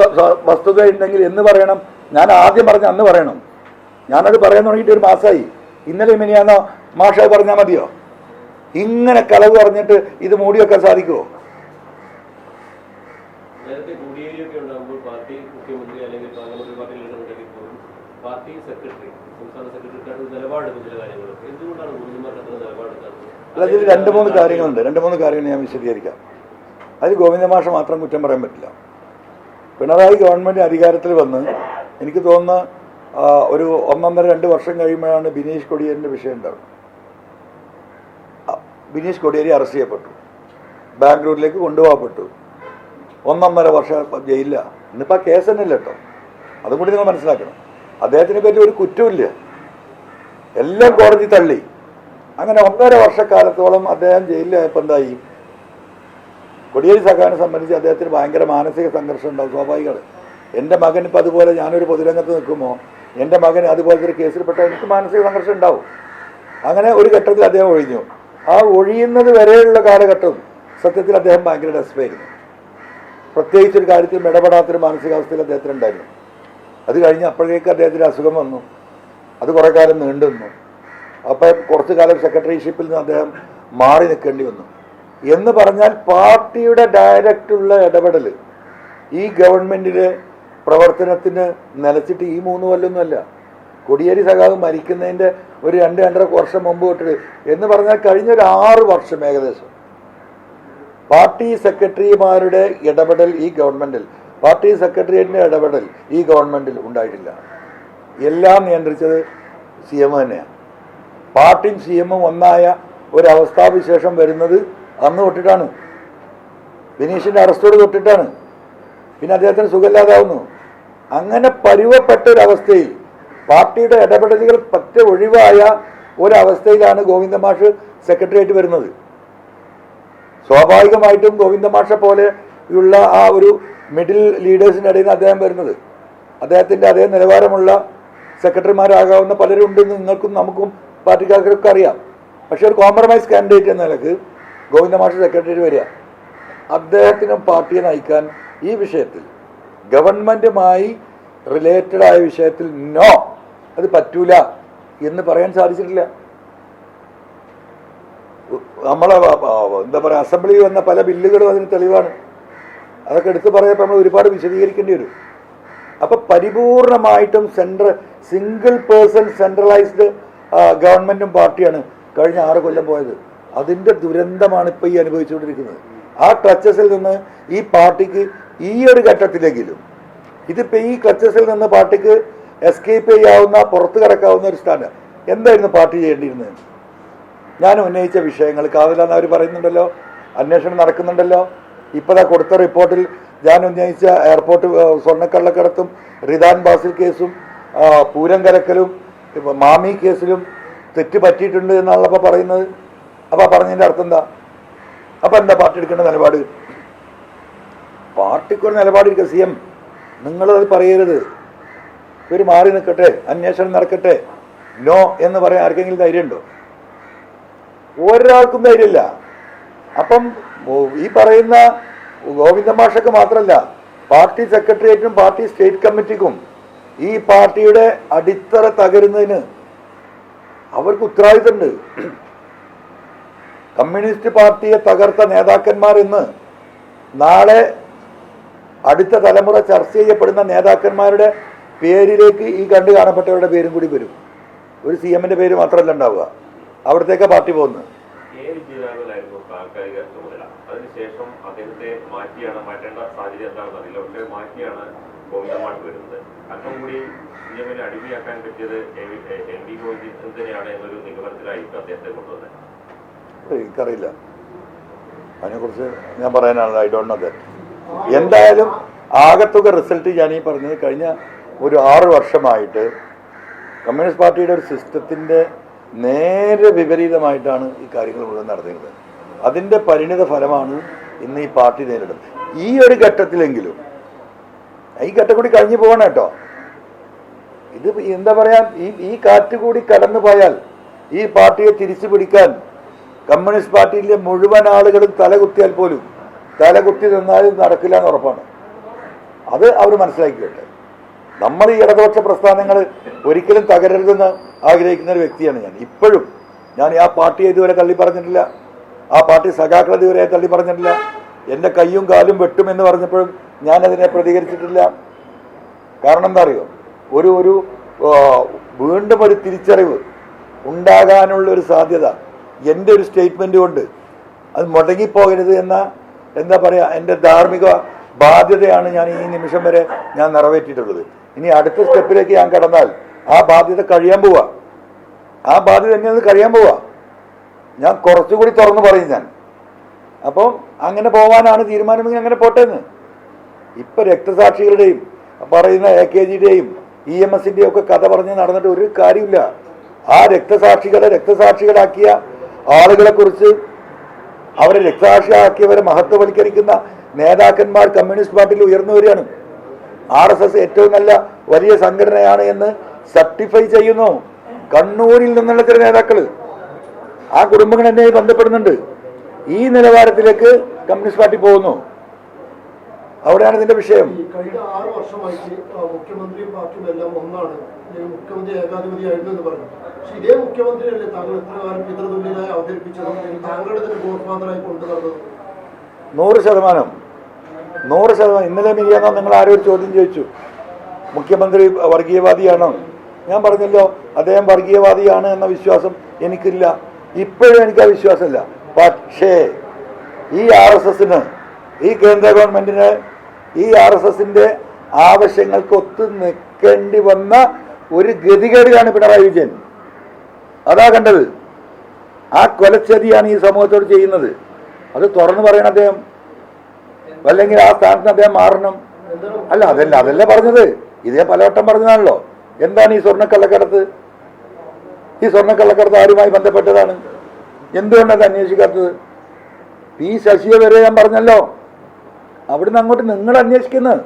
വസ്തുത ഉണ്ടെങ്കിൽ എന്ന് പറയണം. ഞാൻ ആദ്യം പറഞ്ഞ അന്ന് പറയണം. ഞാനത് പറയാൻ തുടങ്ങിയിട്ട് 1 മാസമായി. ഇന്നലെ മിനിയാന്നോ മാഷായി പറഞ്ഞാൽ മതിയോ? ഇങ്ങനെ കളവ് പറഞ്ഞിട്ട് ഇത് മൂടി വെക്കാൻ സാധിക്കുമോ? നേരത്തെ കൂടിയേരിയൊക്കെ ഉണ്ടാകുമ്പോൾ പാർട്ടി മുഖ്യമന്ത്രി അല്ലെങ്കിൽ പാർലമെന്ററി പാർട്ടിയിൽ ഇടപെട്ടെങ്കിൽ പോലും പാർട്ടി സെക്രട്ടറി, സംസ്ഥാന സെക്രട്ടറിക്കാരുടെ നിലപാടെടുക്കും ചില കാര്യങ്ങൾ. എന്തുകൊണ്ടാണ് ഗോവിന്ദന്മാർക്ക് അത്ര നിലപാടെടുക്കാത്തത്? അല്ല, ഇതിൽ 2-3 കാര്യങ്ങളുണ്ട്. 2-3 കാര്യങ്ങൾ ഞാൻ വിശദീകരിക്കാം. അതിൽ ഗോവിന്ദ മാഷ മാത്രം കുറ്റം പറയാൻ പറ്റില്ല. പിണറായി ഗവൺമെൻറ് അധികാരത്തിൽ വന്ന് എനിക്ക് തോന്നുന്ന ഒരു 1-1.5-2 വർഷം കഴിയുമ്പോഴാണ് ബിനീഷ് കൊടിയേരിൻ്റെ വിഷയം ഉണ്ടാവുന്നത്. ബിനീഷ് കൊടിയേരി അറസ്റ്റ് ചെയ്യപ്പെട്ടു, ബാംഗ്ലൂരിലേക്ക് കൊണ്ടുപോകപ്പെട്ടു, 1-1.5 വർഷം ജയിലില്ല. ഇന്നിപ്പോൾ ആ കേസ് തന്നെ ഇല്ല കേട്ടോ. അതും കൂടി നിങ്ങൾ മനസ്സിലാക്കണം. അദ്ദേഹത്തിനെ പറ്റി ഒരു കുറ്റമില്ല, എല്ലാം കോടതി തള്ളി. അങ്ങനെ 1.5 വർഷക്കാലത്തോളം അദ്ദേഹം ജയിലിലായപ്പോൾ എന്തായി? കൊടിയേരി സഖാവിനെ സംബന്ധിച്ച് അദ്ദേഹത്തിന് ഭയങ്കര മാനസിക സംഘർഷം ഉണ്ടാവും, സ്വാഭാവികമാണ്. എൻ്റെ മകൻ ഇപ്പം അതുപോലെ, ഞാനൊരു പൊതുരംഗത്ത് നിൽക്കുമ്പോൾ എൻ്റെ മകൻ അതുപോലത്തെ ഒരു കേസിൽപ്പെട്ട എനിക്ക് മാനസിക സംഘർഷം ഉണ്ടാവും. അങ്ങനെ ഒരു ഘട്ടത്തിൽ അദ്ദേഹം ഒഴിഞ്ഞു. ആ ഒഴിയുന്നത് വരെയുള്ള കാലഘട്ടം സത്യത്തിൽ അദ്ദേഹം ഭയങ്കര ഡെസ്പായിരുന്നു. പ്രത്യേകിച്ചൊരു കാര്യത്തിൽ ഇടപെടാത്തൊരു മാനസികാവസ്ഥയിൽ അദ്ദേഹത്തിനുണ്ടായിരുന്നു. അത് കഴിഞ്ഞ് അപ്പോഴേക്ക് അദ്ദേഹത്തിന് അസുഖം വന്നു. അത് കുറേ കാലം നീണ്ടു നിന്നു. അപ്പം കുറച്ചു കാലം സെക്രട്ടറിഷിപ്പിൽ നിന്ന് അദ്ദേഹം മാറി നിൽക്കേണ്ടി വന്നു. എന്ന് പറഞ്ഞാൽ പാർട്ടിയുടെ ഡയറക്റ്റുള്ള ഇടപെടൽ ഈ ഗവൺമെന്റിലെ പ്രവർത്തനത്തിന് നിലച്ചിട്ട് ഈ 3 കൊല്ലമൊന്നുമല്ല. കോടിയേരി സഖാവ് മരിക്കുന്നതിൻ്റെ ഒരു 2-2.5 വർഷം മുമ്പ് തൊട്ട് എന്ന് പറഞ്ഞാൽ കഴിഞ്ഞ ഒരു 6 വർഷം ഏകദേശം പാർട്ടി സെക്രട്ടറിമാരുടെ ഇടപെടൽ ഈ ഗവൺമെന്റിൽ, പാർട്ടി സെക്രട്ടേറിയറ്റിന്റെ ഇടപെടൽ ഈ ഗവൺമെന്റിൽ ഉണ്ടായിട്ടില്ല. എല്ലാം നിയന്ത്രിച്ചത് CM തന്നെയാണ്. പാർട്ടിയും CM ഒന്നായ ഒരവസ്ഥാവിശേഷം വരുന്നത് അന്ന് തൊട്ടിട്ടാണ്. ബിനീഷിന്റെ അറസ്റ്റോട് തൊട്ടിട്ടാണ്. പിന്നെ അദ്ദേഹത്തിന് സുഖമില്ലാതാവുന്നു. അങ്ങനെ പരുവപ്പെട്ട ഒരവസ്ഥയിൽ പാർട്ടിയുടെ ഇടപെടലുകൾ പറ്റ ഒഴിവായ ഒരവസ്ഥയിലാണ് ഗോവിന്ദമാഷ് സെക്രട്ടറിയായിട്ട് വരുന്നത്. സ്വാഭാവികമായിട്ടും ഗോവിന്ദമാഷെ പോലെയുള്ള ആ ഒരു മിഡിൽ ലീഡേഴ്സിൻ്റെ ഇടയിൽ നിന്ന് അദ്ദേഹം വരുന്നത്. അദ്ദേഹത്തിൻ്റെ അതേ നിലവാരമുള്ള സെക്രട്ടറിമാരാകാവുന്ന പലരുണ്ടെന്ന് നിങ്ങൾക്കും നമുക്കും പാർട്ടിക്കാർക്കൊക്കെ അറിയാം. പക്ഷെ ഒരു കോംപ്രമൈസ് കാൻഡിഡേറ്റ് എന്ന നിലക്ക് ഗോവിന്ദമാഷ് സെക്രട്ടറി വരിക, അദ്ദേഹത്തിനും പാർട്ടിയെ നയിക്കാൻ ഈ വിഷയത്തിൽ ഗവൺമെന്റുമായി റിലേറ്റഡ് ആയ വിഷയത്തിൽ നോ, അത് പറ്റൂല എന്ന് പറയാൻ സാധിച്ചിട്ടില്ല. നമ്മളെ എന്താ പറയുക, അസംബ്ലിയിൽ വന്ന പല ബില്ലുകളും അതിന് തെളിവാണ്. അതൊക്കെ എടുത്തു പറയപ്പോൾ നമ്മൾ ഒരുപാട് വിശദീകരിക്കേണ്ടി വരും. അപ്പൊ പരിപൂർണമായിട്ടും സിംഗിൾ പേഴ്സൺ സെൻട്രലൈസ്ഡ് ഗവൺമെന്റും പാർട്ടിയാണ് കഴിഞ്ഞ 6 കൊല്ലം പോയത്. അതിന്റെ ദുരന്തമാണ് ഇപ്പൊ ഈ അനുഭവിച്ചുകൊണ്ടിരിക്കുന്നത്. ആ ക്ലച്ചസിൽ നിന്ന് ഈ പാർട്ടിക്ക് ഈ ഒരു ഘട്ടത്തിലെങ്കിലും, ഇതിപ്പോ ഈ ക്ലച്ചസിൽ നിന്ന് പാർട്ടിക്ക് എസ്കേപ്പ് ചെയ്യാവുന്ന, പുറത്തു കിടക്കാവുന്ന ഒരു സ്ഥാനം എന്തായിരുന്നു പാർട്ടി ചെയ്യേണ്ടിയിരുന്നത്? ഞാൻ ഉന്നയിച്ച വിഷയങ്ങൾ കാതലാന്ന് അവർ പറയുന്നുണ്ടല്ലോ, അന്വേഷണം നടക്കുന്നുണ്ടല്ലോ. ഇപ്പോഴാ കൊടുത്ത റിപ്പോർട്ടിൽ ഞാൻ ഉന്നയിച്ച എയർപോർട്ട് സ്വർണ്ണക്കള്ളക്കടത്തും റിദാൻ ബാസിൽ കേസും പൂരം കലക്കലും മാമി കേസിലും തെറ്റ് പറ്റിയിട്ടുണ്ട് എന്നാണല്ലോ പറയുന്നത്. അപ്പൊ പറഞ്ഞതിന്റെ അർത്ഥം എന്താ? അപ്പൊ എന്താ പാർട്ടി എടുക്കേണ്ട നിലപാട്? പാർട്ടിക്കൊരു നിലപാടിരിക്കുക. CM നിങ്ങളത് പറയരുത്, ഇവർ മാറി നിൽക്കട്ടെ, അന്വേഷണം നടക്കട്ടെ, നോ എന്ന് പറയാൻ ആർക്കെങ്കിലും ധൈര്യമുണ്ടോ? ഒരാൾക്കും ധൈര്യമില്ല. അപ്പം ഈ പറയുന്ന ഗോവിന്ദമാഷക്ക് മാത്രമല്ല, പാർട്ടി സെക്രട്ടേറിയറ്റിനും പാർട്ടി സ്റ്റേറ്റ് കമ്മിറ്റിക്കും ഈ പാർട്ടിയുടെ അടിത്തറ തകരുന്നതിന് അവർക്ക് ഉത്തരവാദിത്തമുണ്ട്. കമ്മ്യൂണിസ്റ്റ് പാർട്ടിയെ തകർത്ത നേതാക്കന്മാർ ഇന്ന് നാളെ അടുത്ത തലമുറ ചർച്ച ചെയ്യപ്പെടുന്ന നേതാക്കന്മാരുടെ പേരിലേക്ക് ഈ കണ്ടു കാണപ്പെട്ടവരുടെ പേരും കൂടി വരും. ഒരു CMന്റെ പേര് മാത്രമല്ല ഉണ്ടാവുക, അവിടത്തേക്ക് പാർട്ടി പോകുന്നത്. താൽക്കാലിക ചുമതല, അതിനുശേഷം അദ്ദേഹത്തെ മാറ്റേണ്ട സാഹചര്യം എന്താണെന്ന് അറിയില്ല. പക്ഷേ മാറ്റിയാണ് ഗോവിന്ദമാഷ് വരുന്നത്. അല്പം കൂടി CMനെ അടിമയാക്കാൻ പറ്റിയത് MV ഗോവിന്ദൻ തന്നെയാണ് എന്നൊരു നിഗമനത്തിലായിരിക്കും അദ്ദേഹത്തെ കൊണ്ടുവന്നത്. എനിക്കറിയില്ല, അതിനെക്കുറിച്ച് ഞാൻ പറയാനാണ്. I don't know that. എന്തായാലും ആകത്തുക റിസൾട്ട് ഞാൻ ഈ പറഞ്ഞത് കഴിഞ്ഞ ഒരു 6 വർഷമായിട്ട് കമ്മ്യൂണിസ്റ്റ് പാർട്ടിയുടെ ഒരു സിസ്റ്റത്തിന്റെ നേരെ വിപരീതമായിട്ടാണ് ഈ കാര്യങ്ങൾ മുഴുവൻ നടന്നിരുന്നത്. അതിന്റെ പരിണിത ഫലമാണ് ഇന്ന് ഈ പാർട്ടി നേരിടുന്നത്. ഈ ഒരു ഘട്ടത്തിലെങ്കിലും, ഈ ഘട്ടം കൂടി കഴിഞ്ഞു പോകണം കേട്ടോ. ഇത് എന്താ പറയാ, ഈ കാറ്റ് കൂടി കടന്നു പോയാൽ ഈ പാർട്ടിയെ തിരിച്ചു പിടിക്കാൻ കമ്മ്യൂണിസ്റ്റ് പാർട്ടിയിലെ മുഴുവൻ ആളുകളും തലകുത്തിയാൽ പോലും, തലകുത്തി നിന്നാലും നടക്കില്ല എന്ന് ഉറപ്പാണ്. അത് അവർ മനസ്സിലാക്കിയിട്ട്, നമ്മൾ ഈ ഇടതുപക്ഷ പ്രസ്ഥാനങ്ങൾ ഒരിക്കലും തകരരുതെന്ന് ആഗ്രഹിക്കുന്ന ഒരു വ്യക്തിയാണ് ഞാൻ. ഇപ്പോഴും ഞാൻ ആ പാർട്ടിയെ ഇതുവരെ തള്ളി പറഞ്ഞിട്ടില്ല, ആ പാർട്ടി സഖാക്കളെ ഇതുവരെ തള്ളി പറഞ്ഞിട്ടില്ല. എൻ്റെ കയ്യും കാലും വെട്ടുമെന്ന് പറഞ്ഞപ്പോഴും ഞാനതിനെ പ്രതികരിച്ചിട്ടില്ല. കാരണം എന്താ അറിയോ, ഒരു വീണ്ടും ഒരു തിരിച്ചറിവ് ഉണ്ടാകാനുള്ള ഒരു സാധ്യത എൻ്റെ ഒരു സ്റ്റേറ്റ്മെന്റ് കൊണ്ട് അത് മുടങ്ങിപ്പോകരുത് എന്ന എന്താ പറയുക, എൻ്റെ ധാർമ്മിക ബാധ്യതയാണ് ഞാൻ ഈ നിമിഷം വരെ ഞാൻ നിറവേറ്റിയിട്ടുള്ളത്. ഇനി അടുത്ത സ്റ്റെപ്പിലേക്ക് ഞാൻ കടന്നാൽ ആ ബാധ്യത കഴിയാൻ പോവാ, ആ ബാധ്യത എന്നെ കഴിയാൻ പോവാ. ഞാൻ കുറച്ചുകൂടി തുറന്നു പറയും ഞാൻ. അപ്പം അങ്ങനെ പോകാനാണ് തീരുമാനമെങ്കിൽ അങ്ങനെ പോട്ടെന്ന്. ഇപ്പൊ രക്തസാക്ഷികളുടെയും പറയുന്ന AKGയുടെയും EMSന്റെയും ഒക്കെ കഥ പറഞ്ഞ് നടന്നിട്ട് ഒരു കാര്യമില്ല. ആ രക്തസാക്ഷികളാക്കിയ ആളുകളെ കുറിച്ച്, അവരെ രക്തസാക്ഷിയാക്കിയവരെ മഹത്വവൽക്കരിക്കുന്ന നേതാക്കന്മാർ കമ്മ്യൂണിസ്റ്റ് പാർട്ടിയിൽ ഉയർന്നു വരികയാണ്. RSS ഏറ്റവും നല്ല വലിയ സംഘടനയാണ് എന്ന് സർട്ടിഫൈ ചെയ്യുന്നു കണ്ണൂരിൽ നിന്നുള്ള ചില നേതാക്കൾ. ആ കുടുംബങ്ങൾ എന്നെ ബന്ധപ്പെടുന്നുണ്ട്. ഈ നിലവാരത്തിലേക്ക് കമ്മ്യൂണിസ്റ്റ് പാർട്ടി പോകുന്നു. അവിടെയാണ് ഇതിന്റെ വിഷയം. ഈ കഴിഞ്ഞ 6 വർഷമായിട്ട് മുഖ്യമന്ത്രിയും പാർട്ടിയും എല്ലാം ഒന്നാണ്, മുഖ്യമന്ത്രി ഏകാധിപതിയായിരുന്നു എന്ന് പറഞ്ഞു. പക്ഷെ ഇതേ മുഖ്യമന്ത്രിയല്ലേ താങ്കൾ ഇത്ര കാലം പിതൃതുല്യനായി അവതരിപ്പിച്ചതും താങ്കളുടെ തന്നെ ഗോഡ് ഫാദറായി കൊണ്ടു നടന്നതും? 100%. ഇന്നലെ മിനിയാന്നോ നിങ്ങൾ ആരോ ഒരു ചോദ്യം ചോദിച്ചു, മുഖ്യമന്ത്രി വർഗീയവാദിയാണോ? ഞാൻ പറഞ്ഞല്ലോ, അദ്ദേഹം വർഗീയവാദിയാണ് എന്ന വിശ്വാസം എനിക്കില്ല, ഇപ്പോഴും എനിക്ക് ആ വിശ്വാസമില്ല. പക്ഷേ ഈ RSSന്, ഈ കേന്ദ്ര ഗവൺമെന്റിന് ഈ RSSന്റെ ആവശ്യങ്ങൾക്ക് ഒത്തു നിൽക്കേണ്ടി വന്ന ഒരു ഗതികേടിലാണ് പിണറായി വിജയൻ. അതാ കണ്ടത്. ആ കൊലച്ചതിയാണ് ഈ സമൂഹത്തോട് ചെയ്യുന്നത്. അത് തുറന്നു പറയണം അദ്ദേഹം, അല്ലെങ്കിൽ ആ സ്ഥാനത്ത് അദ്ദേഹം മാറണം. അതല്ല പറഞ്ഞത്, ഇതേ പലവട്ടം പറഞ്ഞതാണല്ലോ. എന്താണ് ഈ സ്വർണ്ണക്കള്ളക്കടത്ത്? ഈ സ്വർണ്ണക്കള്ളക്കടത്ത് ആരുമായി ബന്ധപ്പെട്ടതാണ്? എന്തുകൊണ്ടത് അന്വേഷിക്കാത്തത്? പി ശശിയെ വരെ ഞാൻ പറഞ്ഞല്ലോ, അവിടുന്ന് അങ്ങോട്ട് നിങ്ങൾ അന്വേഷിക്കുന്നത്.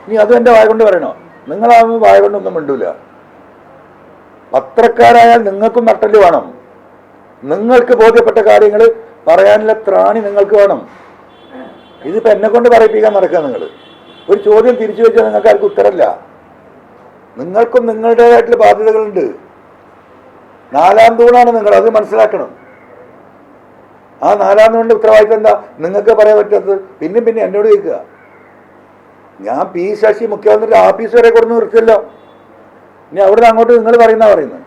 ഇനി അതും എൻ്റെ വായ കൊണ്ട് പറയണോ? നിങ്ങളാവുമ്പോൾ വായ കൊണ്ടൊന്നും മിണ്ടൂല. പത്രക്കാരായാൽ നിങ്ങൾക്കും നട്ടല് വേണം. നിങ്ങൾക്ക് ബോധ്യപ്പെട്ട കാര്യങ്ങൾ പറയാനുള്ള ത്രാണി നിങ്ങൾക്ക് വേണം. ഇതിപ്പോൾ എന്നെ കൊണ്ട് പറയിപ്പിക്കാൻ നടക്കുക. നിങ്ങൾ ഒരു ചോദ്യം തിരിച്ചു വെച്ചാൽ നിങ്ങൾക്ക് ആർക്കും ഉത്തരമില്ല. നിങ്ങൾക്കും നിങ്ങളുടേതായിട്ടുള്ള ബാധ്യതകളുണ്ട്. 4ാം തൂണാണ് നിങ്ങൾ, അത് മനസ്സിലാക്കണം. ആ 4ാം തൂണിന്റെ ഉത്തരവാദിത്തം എന്താ? നിങ്ങൾക്ക് പറയാൻ പറ്റാത്തത് പിന്നെ എന്നോട് ചോദിക്കുക. ഞാൻ പി ശശി മുഖ്യമന്ത്രിയുടെ ആഫീസ് വരെ കൊടുന്ന് നിർത്തിയല്ലോ. ഇനി അവിടുന്ന് അങ്ങോട്ട് നിങ്ങൾ പറയുന്നത്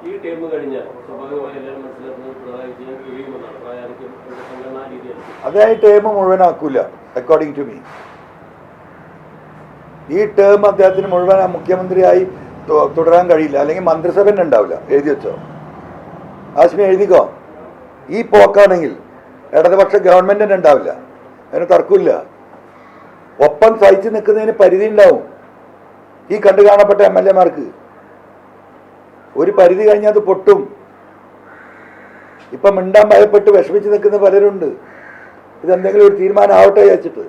ഈ ടേം കഴിഞ്ഞാൽ സ്വാഭാവികമായി എല്ലാവരും മനസ്സിലാക്കുന്നത് പിണറായി വിജയൻ ഒഴിയുമെന്നാണ്. സംഘടനാ രീതിയാണ്. അതേ ഈ ടേം മുഴുവനാക്കൂല. അക്കോർഡിംഗ് ടു മീ ഈ ടേം അദ്ദേഹത്തിന് മുഴുവൻ മുഖ്യമന്ത്രിയായി തുടരാൻ കഴിയില്ല, അല്ലെങ്കിൽ മന്ത്രിസഭ തന്നെ ഉണ്ടാവില്ല. എഴുതി വെച്ചോ, ആശ്മി എഴുതിക്കോ. ഈ പോക്കാണെങ്കിൽ ഇടതുപക്ഷ ഗവൺമെന്റ് തന്നെ ഉണ്ടാവില്ല, അതിന് തർക്കമില്ല. ഒപ്പം സഹിച്ചു നിൽക്കുന്നതിന് പരിധി ഉണ്ടാവും. ഈ കണ്ടു കാണപ്പെട്ട MLA-മാർക്ക് ഒരു പരിധി കഴിഞ്ഞാൽ അത് പൊട്ടും. ഇപ്പം മിണ്ടാൻ ഭയപ്പെട്ട് വിഷമിച്ച് നിൽക്കുന്ന പലരുണ്ട്. ഇതെന്തെങ്കിലും ഒരു തീരുമാനം ആവട്ടെ വിചാരിച്ചിട്ട്.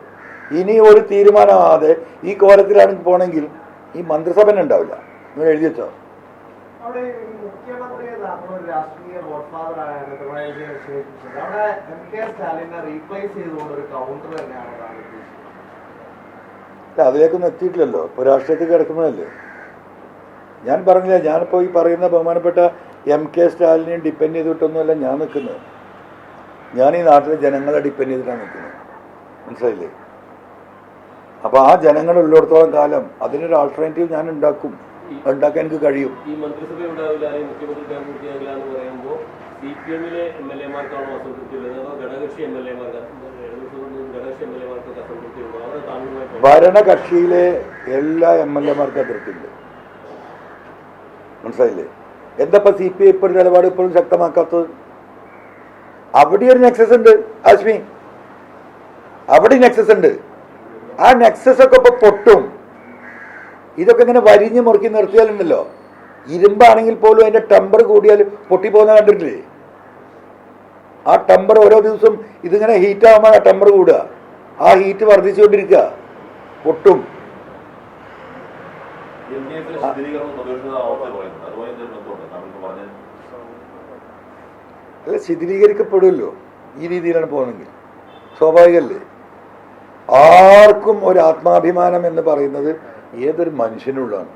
ഇനി ഒരു തീരുമാനമാവാതെ ഈ കോലത്തിലാണ് പോണെങ്കിൽ ഈ മന്ത്രിസഭ ഉണ്ടാവില്ല. നിങ്ങൾ എഴുതി വെച്ചോ. അവിടെ മുഖ്യമന്ത്രിയെ ഒരു രാഷ്ട്രീയ ഗോഡ് ഫാദർ ആയാണ് പിണറായി വിജയൻ വിശേഷിപ്പിച്ചത്. അവിടെ MK സ്റ്റാലിനെ റീപ്ലേസ് ചെയ്തുകൊണ്ട് ഒരു കൗണ്ടർ തന്നെയാണ് ഉദ്ദേശിച്ചത്. അതിലേക്കൊന്നും എത്തിയിട്ടില്ലല്ലോ. ഇപ്പോൾ രാഷ്ട്രീയത്തിൽ കിടക്കുന്നതല്ലേ. ഞാൻ പറഞ്ഞില്ല, ഞാനിപ്പോൾ ഈ പറയുന്ന ബഹുമാനപ്പെട്ട MK സ്റ്റാലിനെയും ഡിപ്പെൻഡ് ചെയ്തിട്ടൊന്നുമല്ല ഞാൻ നിൽക്കുന്നത്. ഞാൻ ഈ നാട്ടിലെ ജനങ്ങളെ ഡിപ്പെൻഡ് ചെയ്തിട്ടാണ് നിൽക്കുന്നത്. മനസ്സിലായില്ലേ? അപ്പോൾ ആ ജനങ്ങൾ ഉള്ളിടത്തോളം കാലം അതിനൊരു ആൾട്ടർനേറ്റീവ് ഞാൻ ഉണ്ടാക്കാൻ എനിക്ക് കഴിയും. ഈ മന്ത്രിസഭ ഉണ്ടാവില്ല, അല്ലെങ്കിൽ മുഖ്യമന്ത്രി ടേം പൂർത്തിയാകില്ല എന്ന് പറയുമ്പോൾ CPM-ലെ MLA-മാർക്കാണോ അസംതൃപ്തിയുള്ളത്, അതോ ഘടകകക്ഷി MLA-മാർക്ക് അസംതൃപ്തിയുണ്ടോ? അവരെ താങ്കളുമായി ഭരണകക്ഷിയിലെ എല്ലാ MLA-മാർക്കും അതൃപ്തിയുണ്ട്. മനസ്സിലായില്ലേ? എന്തപ്പോൾ CPI ഇപ്പോൾ നിലപാട് ഇപ്പോഴും ശക്തമാക്കാത്തത്? അവിടെ ഒരു നെക്സസ് ഉണ്ട് ആശ്മി, അവിടെ നെക്സസ് ഉണ്ട്. ആ നെക്സസ് ഒക്കെ ഇപ്പൊ പൊട്ടും. ഇതൊക്കെ ഇങ്ങനെ വരിഞ്ഞ് മുറുക്കി നിർത്തിയാലുണ്ടല്ലോ, ഇരുമ്പാണെങ്കിൽ പോലും അതിന്റെ ടെമ്പർ കൂടിയാൽ പൊട്ടിപ്പോകുന്ന കണ്ടിട്ടില്ലേ? ആ ടെമ്പർ ഓരോ ദിവസം ഇതിങ്ങനെ ഹീറ്റ് ആകുമ്പോൾ ആ ടെമ്പർ കൂടുക, ആ ഹീറ്റ് വർദ്ധിച്ചുകൊണ്ടിരിക്കുക, പൊട്ടും. അല്ല, ശിഥിലീകരിക്കപ്പെടുമല്ലോ ഈ രീതിയിലാണ് പോകുന്നെങ്കിൽ. സ്വാഭാവികമല്ലേ? ആർക്കും ഒരു ആത്മാഭിമാനം എന്ന് പറയുന്നത് ഏതൊരു മനുഷ്യനുള്ളതാണ്.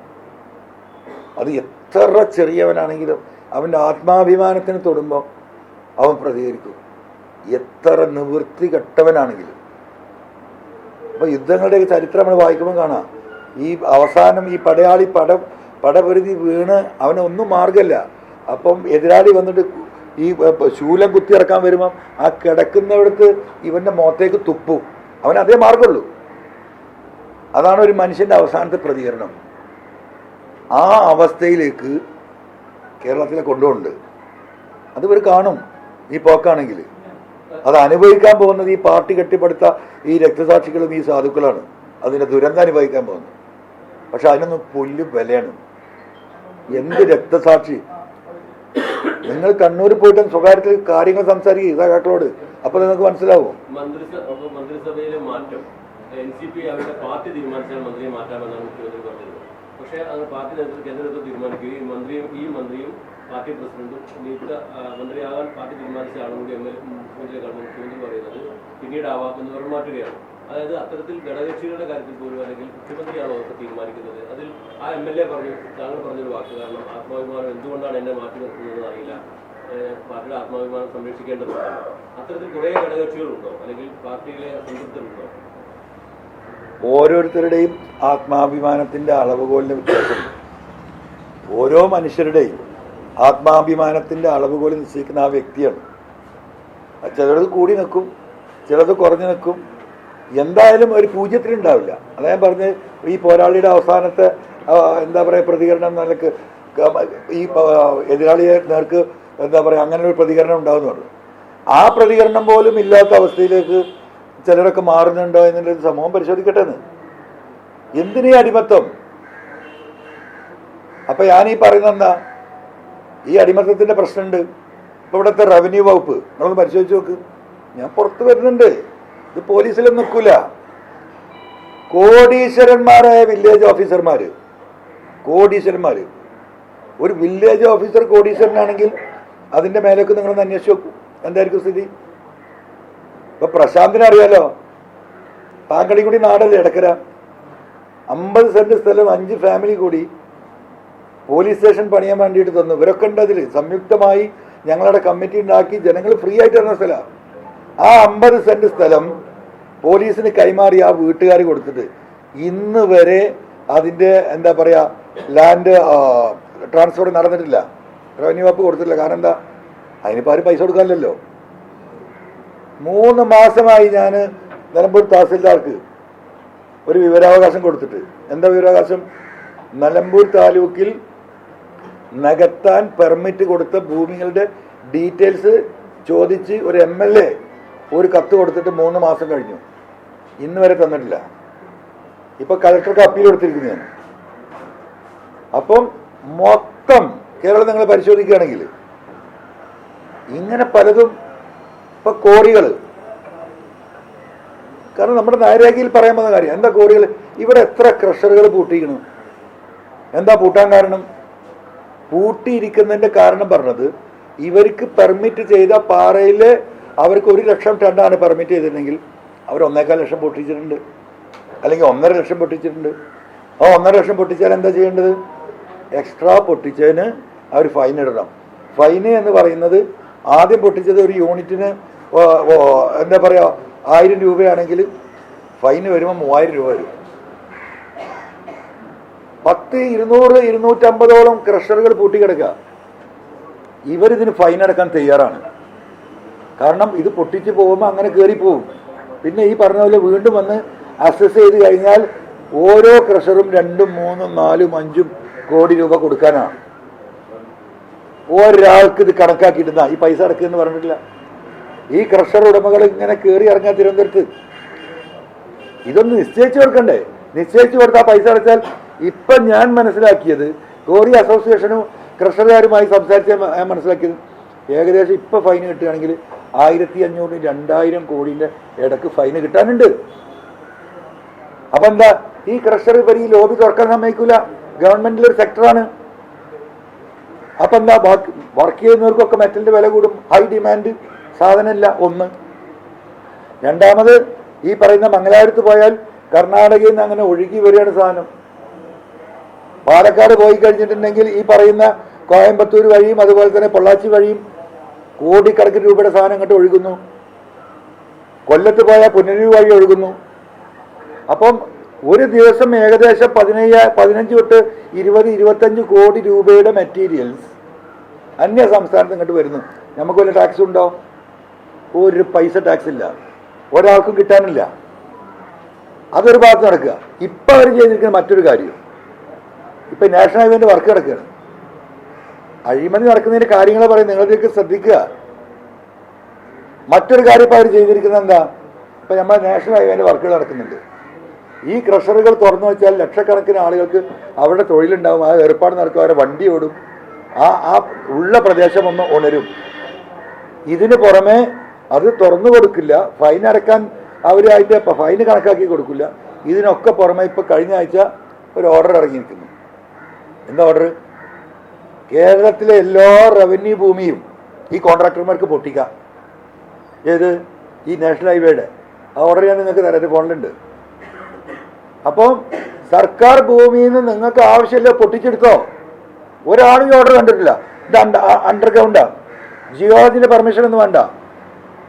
അത് എത്ര ചെറിയവനാണെങ്കിലും അവൻ്റെ ആത്മാഭിമാനത്തിന് തൊടുമ്പോൾ അവൻ പ്രതികരിക്കും, എത്ര നിവൃത്തി കെട്ടവനാണെങ്കിലും. അപ്പോൾ യുദ്ധങ്ങളുടെ ചരിത്രം നമ്മൾ വായിക്കുമ്പോൾ കാണാം, ഈ അവസാനം ഈ പടയാളി പടപരിധി വീണ് അവനൊന്നും മാർഗമില്ല. അപ്പം എതിരാളി വന്നിട്ട് ഈ ശൂലം കുത്തി ഇറക്കാൻ വരുമ്പം ആ കിടക്കുന്നിടത്ത് ഇവൻ്റെ മുഖത്തേക്ക് തുപ്പും. അവൻ അതേ മാർഗമുള്ളൂ. അതാണ് ഒരു മനുഷ്യൻ്റെ അവസാനത്തെ പ്രതികരണം. ആ അവസ്ഥയിലേക്ക് കേരളത്തിലെ കൊണ്ടുപോകുന്നുണ്ട്. അത് ഇവർ കാണും ഈ പോക്കാണെങ്കിൽ. അത് അനുഭവിക്കാൻ പോകുന്നത് ഈ പാർട്ടി കെട്ടിപ്പടുത്ത ഈ രക്തസാക്ഷികളും ഈ സാധുക്കളാണ്. അതിൻ്റെ ദുരന്തം അനുഭവിക്കാൻ പോകുന്നത്. പക്ഷെ അതിനൊന്നും പുല്ല് വിലയാണ്. എന്ത് രക്തസാക്ഷി! നിങ്ങൾ കണ്ണൂർ പോയിട്ട് സ്വകാര്യത്തിൽ കാര്യങ്ങൾ സംസാരിക്കുക സഖാക്കളോട്, അപ്പൊ നിങ്ങൾക്ക് മനസ്സിലാവും. മന്ത്രിസഭയിലെ മാറ്റം NCP അവരുടെ പാർട്ടി തീരുമാനിച്ചാൽ മന്ത്രിയെ മാറ്റാമെന്നാണ് മുഖ്യമന്ത്രി പറഞ്ഞത്. പക്ഷേ അത് പാർട്ടി കേന്ദ്രത്തിൽ തീരുമാനിക്കുകയും ഈ മന്ത്രിയും പാർട്ടി പ്രസിഡന്റും നിയുക്ത മന്ത്രിയാകാൻ പാർട്ടി തീരുമാനിച്ച ആളും കൂടി മുഖ്യമന്ത്രി പറയുന്നത് പിന്നീട് ആവാമെന്ന് പറഞ്ഞു മാറ്റുകയാണ്. അതായത് അത്തരത്തിൽ ഘടകകക്ഷികളുടെ കാര്യത്തിൽ പോലും അല്ലെങ്കിൽ മുഖ്യമന്ത്രിയാണോ അതൊക്കെ തീരുമാനിക്കുന്നത്? അതിൽ ആ MLA പറഞ്ഞു, താങ്കൾ പറഞ്ഞൊരു വാക്ക്, കാരണം ആത്മാഭിമാനം എന്തുകൊണ്ടാണ് എന്നെ മാറ്റി നിർത്തുന്നത് അറിയില്ല, പാർട്ടിയുടെ ആത്മാഭിമാനം സംരക്ഷിക്കേണ്ടതുണ്ട്. അത്തരത്തിൽ കുറേ ഘടകകക്ഷികളുണ്ടോ അല്ലെങ്കിൽ പാർട്ടിയിലെ സംതൃപ്തരുണ്ടോ? ഓരോരുത്തരുടെയും ആത്മാഭിമാനത്തിൻ്റെ അളവുകോലിന് വ്യത്യാസമുണ്ട്. ഓരോ മനുഷ്യരുടെയും ആത്മാഭിമാനത്തിൻ്റെ അളവുകോൽ നിശ്ചയിക്കുന്ന ആ വ്യക്തിയാണ്. ചിലത് കൂടി നിൽക്കും, ചിലത് കുറഞ്ഞു നിൽക്കും. എന്തായാലും ഒരു പൂജ്യത്തിലുണ്ടാവില്ല. അതാ ഞാൻ പറഞ്ഞ് ഈ പോരാളിയുടെ അവസാനത്തെ എന്താ പറയുക പ്രതികരണം നിലക്ക് ഈ എതിരാളിയെ നേർക്ക് എന്താ പറയുക അങ്ങനെ ഒരു പ്രതികരണം ഉണ്ടാകുന്നുണ്ട്. ആ പ്രതികരണം പോലും ഇല്ലാത്ത അവസ്ഥയിലേക്ക് ചിലരൊക്കെ മാറുന്നുണ്ടോ എന്നുള്ളൊരു സമൂഹം പരിശോധിക്കട്ടെ എന്ന്. എന്തിനീ അടിമത്തം? അപ്പൊ ഞാൻ ഈ പറയുന്നത് എന്താ, ഈ അടിമത്തത്തിന്റെ പ്രശ്നമുണ്ട്. ഇപ്പൊ ഇവിടുത്തെ റവന്യൂ വകുപ്പ് നിങ്ങളൊന്ന് പരിശോധിച്ച് നോക്ക്. ഞാൻ പുറത്ത് വരുന്നുണ്ട്, ഇത് പോലീസിലൊന്നും നിൽക്കൂല. കോടീശ്വരന്മാരായ വില്ലേജ് ഓഫീസർമാര്, കോടീശ്വരന്മാര്. ഒരു വില്ലേജ് ഓഫീസർ കോടീശ്വരനാണെങ്കിൽ അതിന്റെ മേലേക്ക് നിങ്ങളൊന്ന് അന്വേഷിച്ച് നോക്കൂ, എന്തായിരിക്കും സ്ഥിതി? ഇപ്പൊ പ്രശാന്തിനെ അറിയാലോ, പാങ്കടി കൂടി നാടല്ലേ എടക്കര. 50 സെന്റ് സ്ഥലം 5 ഫാമിലി കൂടി പോലീസ് സ്റ്റേഷൻ പണിയാൻ വേണ്ടിയിട്ട് തന്നു. ഇവരൊക്കെ ഉണ്ട് അതിൽ. സംയുക്തമായി ഞങ്ങളുടെ കമ്മിറ്റി ഉണ്ടാക്കി ജനങ്ങൾ ഫ്രീ ആയിട്ട് തന്ന സ്ഥലമാണ്. ആ 50 സെന്റ് സ്ഥലം പോലീസിന് കൈമാറി ആ വീട്ടുകാർ കൊടുത്തിട്ട് ഇന്ന് വരെ അതിന്റെ എന്താ പറയാ ലാൻഡ് ട്രാൻസ്ഫർ നടന്നിട്ടില്ല. റവന്യൂ വകുപ്പ് കൊടുത്തിട്ടില്ല. കാരണം എന്താ, അതിനിപ്പോൾ ആരും പൈസ കൊടുക്കാനില്ലല്ലോ. 3 മാസമായി ഞാൻ നിലമ്പൂർ തഹസിൽദാർക്ക് ഒരു വിവരാവകാശം കൊടുത്തിട്ട്. എന്താ വിവരാവകാശം? നിലമ്പൂർ താലൂക്കിൽ നികത്താൻ പെർമിറ്റ് കൊടുത്ത ഭൂമികളുടെ ഡീറ്റെയിൽസ് ചോദിച്ച് ഒരു MLA ഒരു കത്ത് കൊടുത്തിട്ട് 3 മാസം കഴിഞ്ഞു, ഇന്ന് വരെ തന്നിട്ടില്ല. ഇപ്പൊ കളക്ടർക്ക് അപ്പീൽ കൊടുത്തിരിക്കുന്നു ഞാൻ. അപ്പം മൊത്തം കേരളം നിങ്ങൾ പരിശോധിക്കുകയാണെങ്കിൽ ഇങ്ങനെ പലതും. ഇപ്പൊ കോറികൾ, കാരണം നമ്മുടെ നയരേഖയിൽ പറയാൻ പോകുന്ന കാര്യം എന്താ, കോറികൾ ഇവിടെ എത്ര ക്രഷറുകൾ പൂട്ടിയിരിക്കുന്നു. എന്താ പൂട്ടാൻ കാരണം? പൂട്ടിയിരിക്കുന്നതിന്റെ കാരണം പറഞ്ഞത് ഇവർക്ക് പെർമിറ്റ് ചെയ്ത പാറയിൽ അവർക്ക് 1 ലക്ഷം ടണ്ണാണ് പെർമിറ്റ് ചെയ്തിട്ടുണ്ടെങ്കിൽ അവർ 1.25 ലക്ഷം പൊട്ടിച്ചിട്ടുണ്ട്, അല്ലെങ്കിൽ 1.5 ലക്ഷം പൊട്ടിച്ചിട്ടുണ്ട്. ആ 1.5 ലക്ഷം പൊട്ടിച്ചാൽ എന്താ ചെയ്യേണ്ടത്? എക്സ്ട്രാ പൊട്ടിച്ചതിന് അവർ ഫൈൻ ഇടണം. ഫൈന് എന്ന് പറയുന്നത് ആദ്യം പൊട്ടിച്ചത് ഒരു യൂണിറ്റിന് എന്താ പറയുക 1000 രൂപയാണെങ്കിൽ ഫൈന് വരുമ്പോൾ 3000 രൂപ വരും. 10, 200, 250ഓളം ക്രഷറുകൾ പൂട്ടിക്കിടക്കുക. ഇവരിതിന് ഫൈൻ അടക്കാൻ തയ്യാറാണ്. കാരണം ഇത് പൊട്ടിച്ച് പോകുമ്പോൾ അങ്ങനെ കയറിപ്പോവും. പിന്നെ ഈ പറഞ്ഞ പോലെ വീണ്ടും വന്ന് അസസ് ചെയ്ത് കഴിഞ്ഞാൽ ഓരോ ക്രഷറും 2, 3, 4, 5 കോടി രൂപ കൊടുക്കാനാണ്. ഒരാൾക്ക് ഇത് കണക്കാക്കിയിട്ടാ ഈ പൈസ അടക്കുമെന്ന് പറഞ്ഞിട്ടില്ല. ഈ ക്രഷർ ഉടമകൾ ഇങ്ങനെ കയറി ഇറങ്ങാൻ തിരുവനന്തപുരത്ത്. ഇതൊന്ന് നിശ്ചയിച്ചു കൊടുക്കണ്ടേ? നിശ്ചയിച്ചു കൊടുത്താൽ പൈസ അടച്ചാൽ. ഇപ്പം ഞാൻ മനസ്സിലാക്കിയത്, കോറി അസോസിയേഷനും ക്രഷറുകാരുമായി സംസാരിച്ച ഞാൻ മനസ്സിലാക്കിയത്, ഏകദേശം ഇപ്പം ഫൈന് കിട്ടുകയാണെങ്കിൽ 1500, 2000 കോടിൻ്റെ ഇടക്ക് ഫൈന് കിട്ടാനുണ്ട്. അപ്പൊ എന്താ, ഈ ക്രഷർ ഇവർ ഈ ലോബി തുറക്കാൻ സമ്മതിക്കൂല. ഗവൺമെന്റിലൊരു സെക്ടറാണ്. അപ്പൊ എന്താ, വർക്ക് ചെയ്യുന്നവർക്കൊക്കെ മെറ്റലിന്റെ വില കൂടും. ഹൈ ഡിമാൻഡ് സാധനമില്ല. ഒന്ന്. രണ്ടാമത്, ഈ പറയുന്ന മംഗലാപുരത്ത് പോയാൽ കർണാടകയിൽ നിന്ന് അങ്ങനെ ഒഴുകി വരികയാണ് സാധനം. പാലക്കാട് പോയി കഴിഞ്ഞിട്ടുണ്ടെങ്കിൽ ഈ പറയുന്ന കോയമ്പത്തൂർ വഴിയും അതുപോലെ തന്നെ പൊള്ളാച്ചി വഴിയും കോടിക്കണക്കിന് രൂപയുടെ സാധനം ഇങ്ങോട്ട് ഒഴുകുന്നു. കൊല്ലത്ത് പോയാൽ പുനലൂർ വഴി ഒഴുകുന്നു. അപ്പം ഒരു ദിവസം ഏകദേശം 15 തൊട്ട് 20, 25 കോടി രൂപയുടെ മെറ്റീരിയൽസ് അന്യ സംസ്ഥാനത്ത് ഇങ്ങോട്ട് വരുന്നു. നമുക്ക് വല്ല ടാക്സ് ഉണ്ടോ? ഒരു പൈസ ടാക്സ് ഇല്ല, ഒരാൾക്കും കിട്ടാനില്ല. അതൊരു ഭാഗത്ത് നടക്കുക. ഇപ്പം അവർ ചെയ്തിരിക്കുന്ന മറ്റൊരു കാര്യം, ഇപ്പം നാഷണൽ ഹൈവേന്റെ വർക്ക് നടക്കുകയാണ്. അഴിമതി നടക്കുന്നതിന്റെ കാര്യങ്ങൾ പറയും, നിങ്ങളിലേക്ക് ശ്രദ്ധിക്കുക. മറ്റൊരു കാര്യം ഇപ്പം അവർ ചെയ്തിരിക്കുന്നത് എന്താ, ഇപ്പം നമ്മുടെ നാഷണൽ ഹൈവേന്റെ വർക്കുകൾ നടക്കുന്നുണ്ട്. ഈ ക്രഷറുകൾ തുറന്നു വെച്ചാൽ ലക്ഷക്കണക്കിന് ആളുകൾക്ക് അവരുടെ തൊഴിലുണ്ടാവും. ആ ഏർപ്പാട് നടക്കും, അവരെ വണ്ടി ഓടും, ആ ഉള്ള പ്രദേശം ഒന്ന് ഉണരും. ഇതിന് പുറമെ അത് തുറന്നു കൊടുക്കില്ല, ഫൈൻ അടക്കാൻ അവർ അതിൻ്റെ ഫൈന് കണക്കാക്കി കൊടുക്കില്ല. ഇതിനൊക്കെ പുറമെ ഇപ്പം കഴിഞ്ഞ ആഴ്ച ഒരു ഓർഡർ ഇറങ്ങിയിരിക്കുന്നു. എന്താ ഓർഡർ? കേരളത്തിലെ എല്ലാ റവന്യൂ ഭൂമിയും ഈ കോൺട്രാക്ടർമാർക്ക് പൊട്ടിക്കാം. ഏത്? ഈ നാഷണൽ ഹൈവേയുടെ ആ ഓർഡർ ഞാൻ നിങ്ങൾക്ക് തരാം, എൻ്റെ ഫോണിലുണ്ട്. അപ്പം സർക്കാർ ഭൂമിയിൽ നിന്ന് നിങ്ങൾക്ക് ആവശ്യമില്ല പൊട്ടിച്ചെടുത്തോ. ഒരാളും ഈ ഓർഡർ കണ്ടിട്ടില്ല. ഇത് അണ്ടർഗ്രൗണ്ടാണ്, ജിയോളജിൻ്റെ പെർമിഷൻ ഒന്നും വേണ്ട.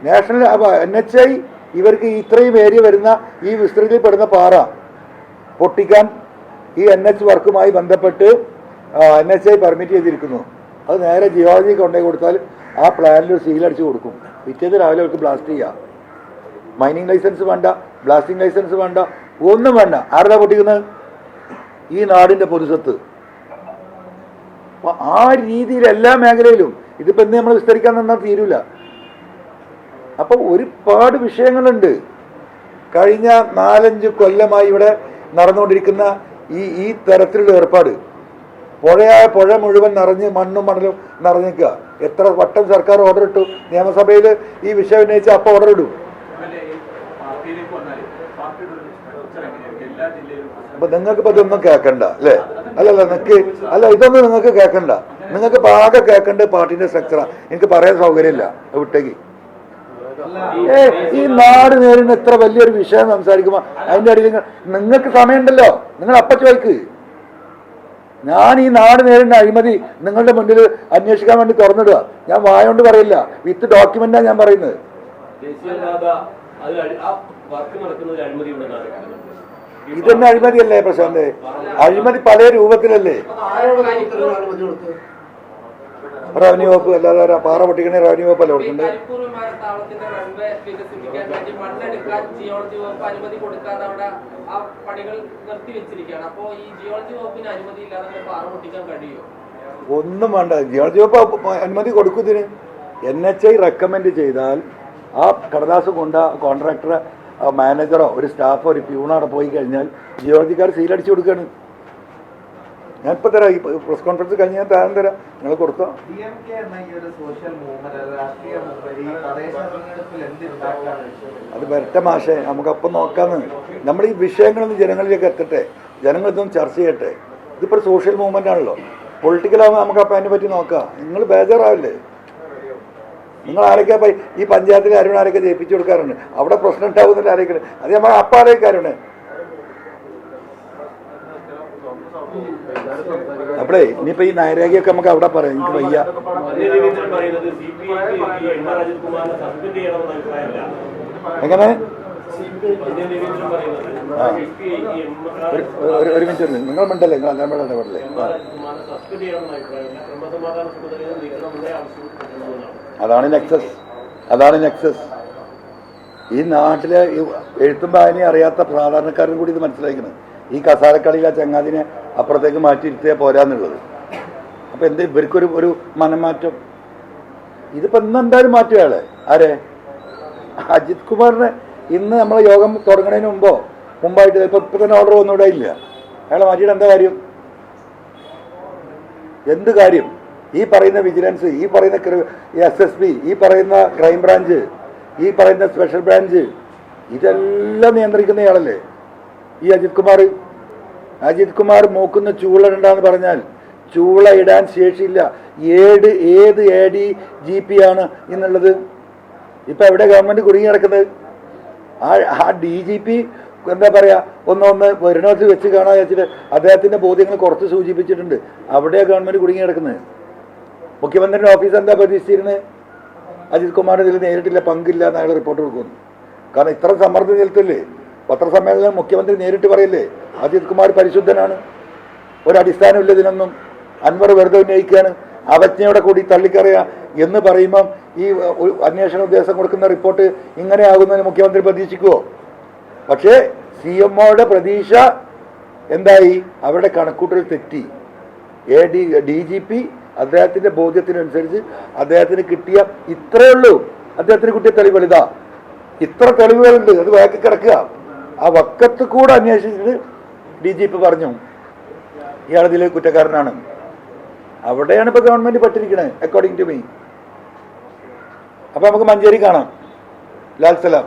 നാഷണൽ NHI ഇവർക്ക് ഇത്രയും ഏരിയ വരുന്ന ഈ വിസ്തൃതിയിൽ പെടുന്ന പാറ പൊട്ടിക്കാൻ ഈ NH വർക്കുമായി ബന്ധപ്പെട്ട് NHI പെർമിറ്റ് ചെയ്തിരിക്കുന്നു. അത് നേരെ ജിയോളജി കൊണ്ടുപോയി കൊടുത്താൽ ആ പ്ലാനിൽ ഒരു സീലടിച്ച് കൊടുക്കും. പിറ്റേന്ന് രാവിലെ അവർക്ക് ബ്ലാസ്റ്റ് ചെയ്യാം. മൈനിങ് ലൈസൻസ് വേണ്ട, ബ്ലാസ്റ്റിംഗ് ലൈസൻസ് വേണ്ട, ഒന്നും വേണ്ട. ആരതാ പൊട്ടിക്കുന്നത്? ഈ നാടിൻ്റെ പൊതുസ്വത്ത്. അപ്പം ആ രീതിയിൽ എല്ലാ മേഖലയിലും ഇതിപ്പോൾ എന്ത് നമ്മൾ വിസ്തരിക്കാൻ നിന്നാൽ തീരൂല. അപ്പം ഒരുപാട് വിഷയങ്ങളുണ്ട്. കഴിഞ്ഞ 4-5 കൊല്ലമായി ഇവിടെ നടന്നുകൊണ്ടിരിക്കുന്ന ഈ തരത്തിലുള്ള ഏർപ്പാട്. പുഴ മുഴുവൻ നിറഞ്ഞ് മണ്ണും മണലും നിറഞ്ഞിക്കുക. എത്ര വട്ടം സർക്കാർ ഓർഡർ ഇട്ടു, നിയമസഭയിൽ ഈ വിഷയം ഉന്നയിച്ച അപ്പോൾ ഓർഡർ ഇടും. അപ്പൊ നിങ്ങൾക്ക് ഇപ്പൊ ഇതൊന്നും കേൾക്കണ്ട അല്ലേ? അല്ലല്ല ഇതൊന്നും നിങ്ങൾക്ക് കേൾക്കണ്ട. നിങ്ങൾക്ക് പാകെ കേൾക്കേണ്ട പാർട്ടിന്റെ സ്ട്രക്ചറാണ്. എനിക്ക് പറയാൻ സൗകര്യമില്ല, വിട്ടേക്ക്. ഈ നാട് നേരിടുന്ന ഇത്ര വലിയൊരു വിഷയം സംസാരിക്കുമ്പോൾ അതിന്റെ അടിയിൽ നിങ്ങൾക്ക് സമയമുണ്ടല്ലോ, നിങ്ങൾ അപ്പ ചോദിക്ക്. ഞാൻ ഈ നാട് നേരിടുന്ന അഴിമതി നിങ്ങളുടെ മുന്നിൽ അന്വേഷിക്കാൻ വേണ്ടി തുറന്നിടുക. ഞാൻ വായോണ്ട് പറയില്ല, വിത്ത് ഡോക്യുമെന്റാണ് ഞാൻ പറയുന്നത്. ഇതന്നെ അഴിമതിയല്ലേ പ്രശാന്ത്? അഴിമതി പല രൂപത്തിലല്ലേ? റവന്യൂ വകുപ്പ് അല്ലാതെ പാറ പൊട്ടിക്കണേ റവന്യൂ വകുപ്പ് അല്ലേ കൊടുക്കുന്നത്? ഒന്നും വേണ്ട, ജിയോളജി വകുപ്പ് അനുമതി കൊടുക്കുന്നതിന്. NHI റെക്കമെൻഡ് ചെയ്താൽ ആ കടലാസ് കൊണ്ട് കോൺട്രാക്ടറെ മാനേജറോ ഒരു സ്റ്റാഫോ ഒരു പ്യൂണോ അവിടെ പോയി കഴിഞ്ഞാൽ ജിയോളജിക്കാർ സീലടിച്ചു കൊടുക്കുകയാണ്. ഞാൻ ഇപ്പൊ തരാം, ഈ പ്രസ് കോൺഫറൻസ് കഴിഞ്ഞ് ഞാൻ താരം തരാം, നിങ്ങൾ കൊടുത്തോ. അത് വരട്ടെ മാഷേ, നമുക്കപ്പം നോക്കാന്ന്. നമ്മൾ ഈ വിഷയങ്ങളൊന്നും ജനങ്ങളിലേക്ക് എത്തട്ടെ, ജനങ്ങളിതൊന്നും ചർച്ച ചെയ്യട്ടെ. ഇതിപ്പോൾ സോഷ്യൽ മൂവ്മെന്റ് ആണല്ലോ, പൊളിറ്റിക്കലാകുമ്പോൾ നമുക്കപ്പം അതിനെ പറ്റി നോക്കാം. നിങ്ങൾ ബേജാറാവില്ലേ? നിങ്ങൾ ആരൊക്കെ ഈ പഞ്ചായത്തിൽ ആരൊക്കെ ജയിപ്പിച്ചു കൊടുക്കാറുണ്ട്, അവിടെ പ്രശ്നം ഉണ്ടാവുന്നില്ല ആരൊക്കെ, അത് നമ്മൾ അപ്പം ആരൊക്കെയാരുണ്ട്. അപ്പളേ ഇനിയിപ്പോ ഈ നൈരാഗ്യൊക്കെ നമുക്ക് അവിടെ പറയാം. എനിക്ക് വയ്യ. എങ്ങനെ? ഒരു മിനിറ്റ്, നിങ്ങൾ മിണ്ടല്ലേ, നിങ്ങൾ അങ്ങനെ വേണ്ട പാടില്ലേ? അതാണ് നെക്സസ്. ഈ നാട്ടിലെ എഴുത്തും വായനയും അറിയാത്ത സാധാരണക്കാരും കൂടി ഇത് മനസ്സിലാക്കണം. ഈ കസാരക്കളിയിൽ ആ ചങ്ങാതിനെ അപ്പുറത്തേക്ക് മാറ്റിയിരുത്തിയാൽ പോരാന്നുള്ളത്. അപ്പം എന്താ ഇവർക്കൊരു മനംമാറ്റം? ഇതിപ്പോൾ ഇന്നെന്തായാലും മാറ്റും അയാളെ. ആരെ? അജിത് കുമാറിനെ ഇന്ന് നമ്മളെ യോഗം തുടങ്ങുന്നതിന് മുമ്പായിട്ട് ഇപ്പം തന്നെ ഓർഡർ ഒന്നുകൂടെ ഇല്ല. അയാളെ മാറ്റിയിട്ട് എന്താ കാര്യം? എന്ത് കാര്യം? ഈ പറയുന്ന വിജിലൻസ്, ഈ പറയുന്ന SSB, ഈ പറയുന്ന ക്രൈംബ്രാഞ്ച്, ഈ പറയുന്ന സ്പെഷ്യൽ ബ്രാഞ്ച്, ഇതെല്ലാം നിയന്ത്രിക്കുന്നയാളല്ലേ ഈ അജിത് കുമാർ മൂക്കുന്ന ചൂള ഇടണ്ടെന്ന് പറഞ്ഞാൽ ചൂള ഇടാൻ ശേഷിയില്ല. ഏത് ADGP ആണ് ഇന്നുള്ളത്? ഇപ്പം എവിടെ ഗവൺമെൻറ് കുടുങ്ങി കിടക്കുന്നത്? ആ DGP എന്താ പറയുക, ഒന്ന് വരണത്തിൽ വെച്ച് കാണാൻ വെച്ചിട്ട് അദ്ദേഹത്തിൻ്റെ ബോധ്യങ്ങൾ കുറച്ച് സൂചിപ്പിച്ചിട്ടുണ്ട്. അവിടെയാണ് ഗവൺമെൻറ് കുടുങ്ങി കിടക്കുന്നത്. മുഖ്യമന്ത്രിയുടെ ഓഫീസ് എന്താ പ്രതീക്ഷിച്ചിരുന്നത്? അജിത് കുമാറിന് ഇതിൽ നേരിട്ടില്ല, പങ്കില്ല എന്ന് അയാൾ റിപ്പോർട്ട് കൊടുക്കുന്നു. കാരണം ഇത്ര സമ്മർദ്ദം ചെലുത്തല്ലേ? പത്രസമ്മേളനം മുഖ്യമന്ത്രി നേരിട്ട് പറയല്ലേ അജിത് കുമാർ പരിശുദ്ധനാണ്, ഒരടിസ്ഥാനമില്ല ഇതിനൊന്നും, അൻവർ വെറുതെ ഉന്നയിക്കുകയാണ്, അവജ്ഞയോടെ കൂടി തള്ളിക്കറിയാം എന്ന് പറയുമ്പം ഈ അന്വേഷണ ഉദ്യോഗസ്ഥൻ കൊടുക്കുന്ന റിപ്പോർട്ട് ഇങ്ങനെയാകുന്നതിന് മുഖ്യമന്ത്രി പ്രതീക്ഷിക്കുമോ? പക്ഷേ CMOയുടെ പ്രതീക്ഷ എന്തായി? അവരുടെ കണക്കൂട്ടൽ തെറ്റി. DGP അദ്ദേഹത്തിൻ്റെ ബോധ്യത്തിനനുസരിച്ച് അദ്ദേഹത്തിന് കിട്ടിയ ഇത്രയേ ഉള്ളൂ. അദ്ദേഹത്തിന് കിട്ടിയ തെളിവുകൾ ഇതാ, ഇത്ര തെളിവുകളുണ്ട്, അത് വേക്കി കിടക്കുക. ആ വക്കത്ത് കൂടെ അന്വേഷിച്ചിട്ട് DGP പറഞ്ഞു ഇയാളിതിൽ കുറ്റക്കാരനാണ്. അവിടെയാണ് ഇപ്പോൾ ഗവൺമെൻറ് പെട്ടിരിക്കണത് അക്കോർഡിംഗ് ടു മീ. അപ്പോൾ നമുക്ക് മഞ്ചേരി കാണാം. ലാൽ സലാം.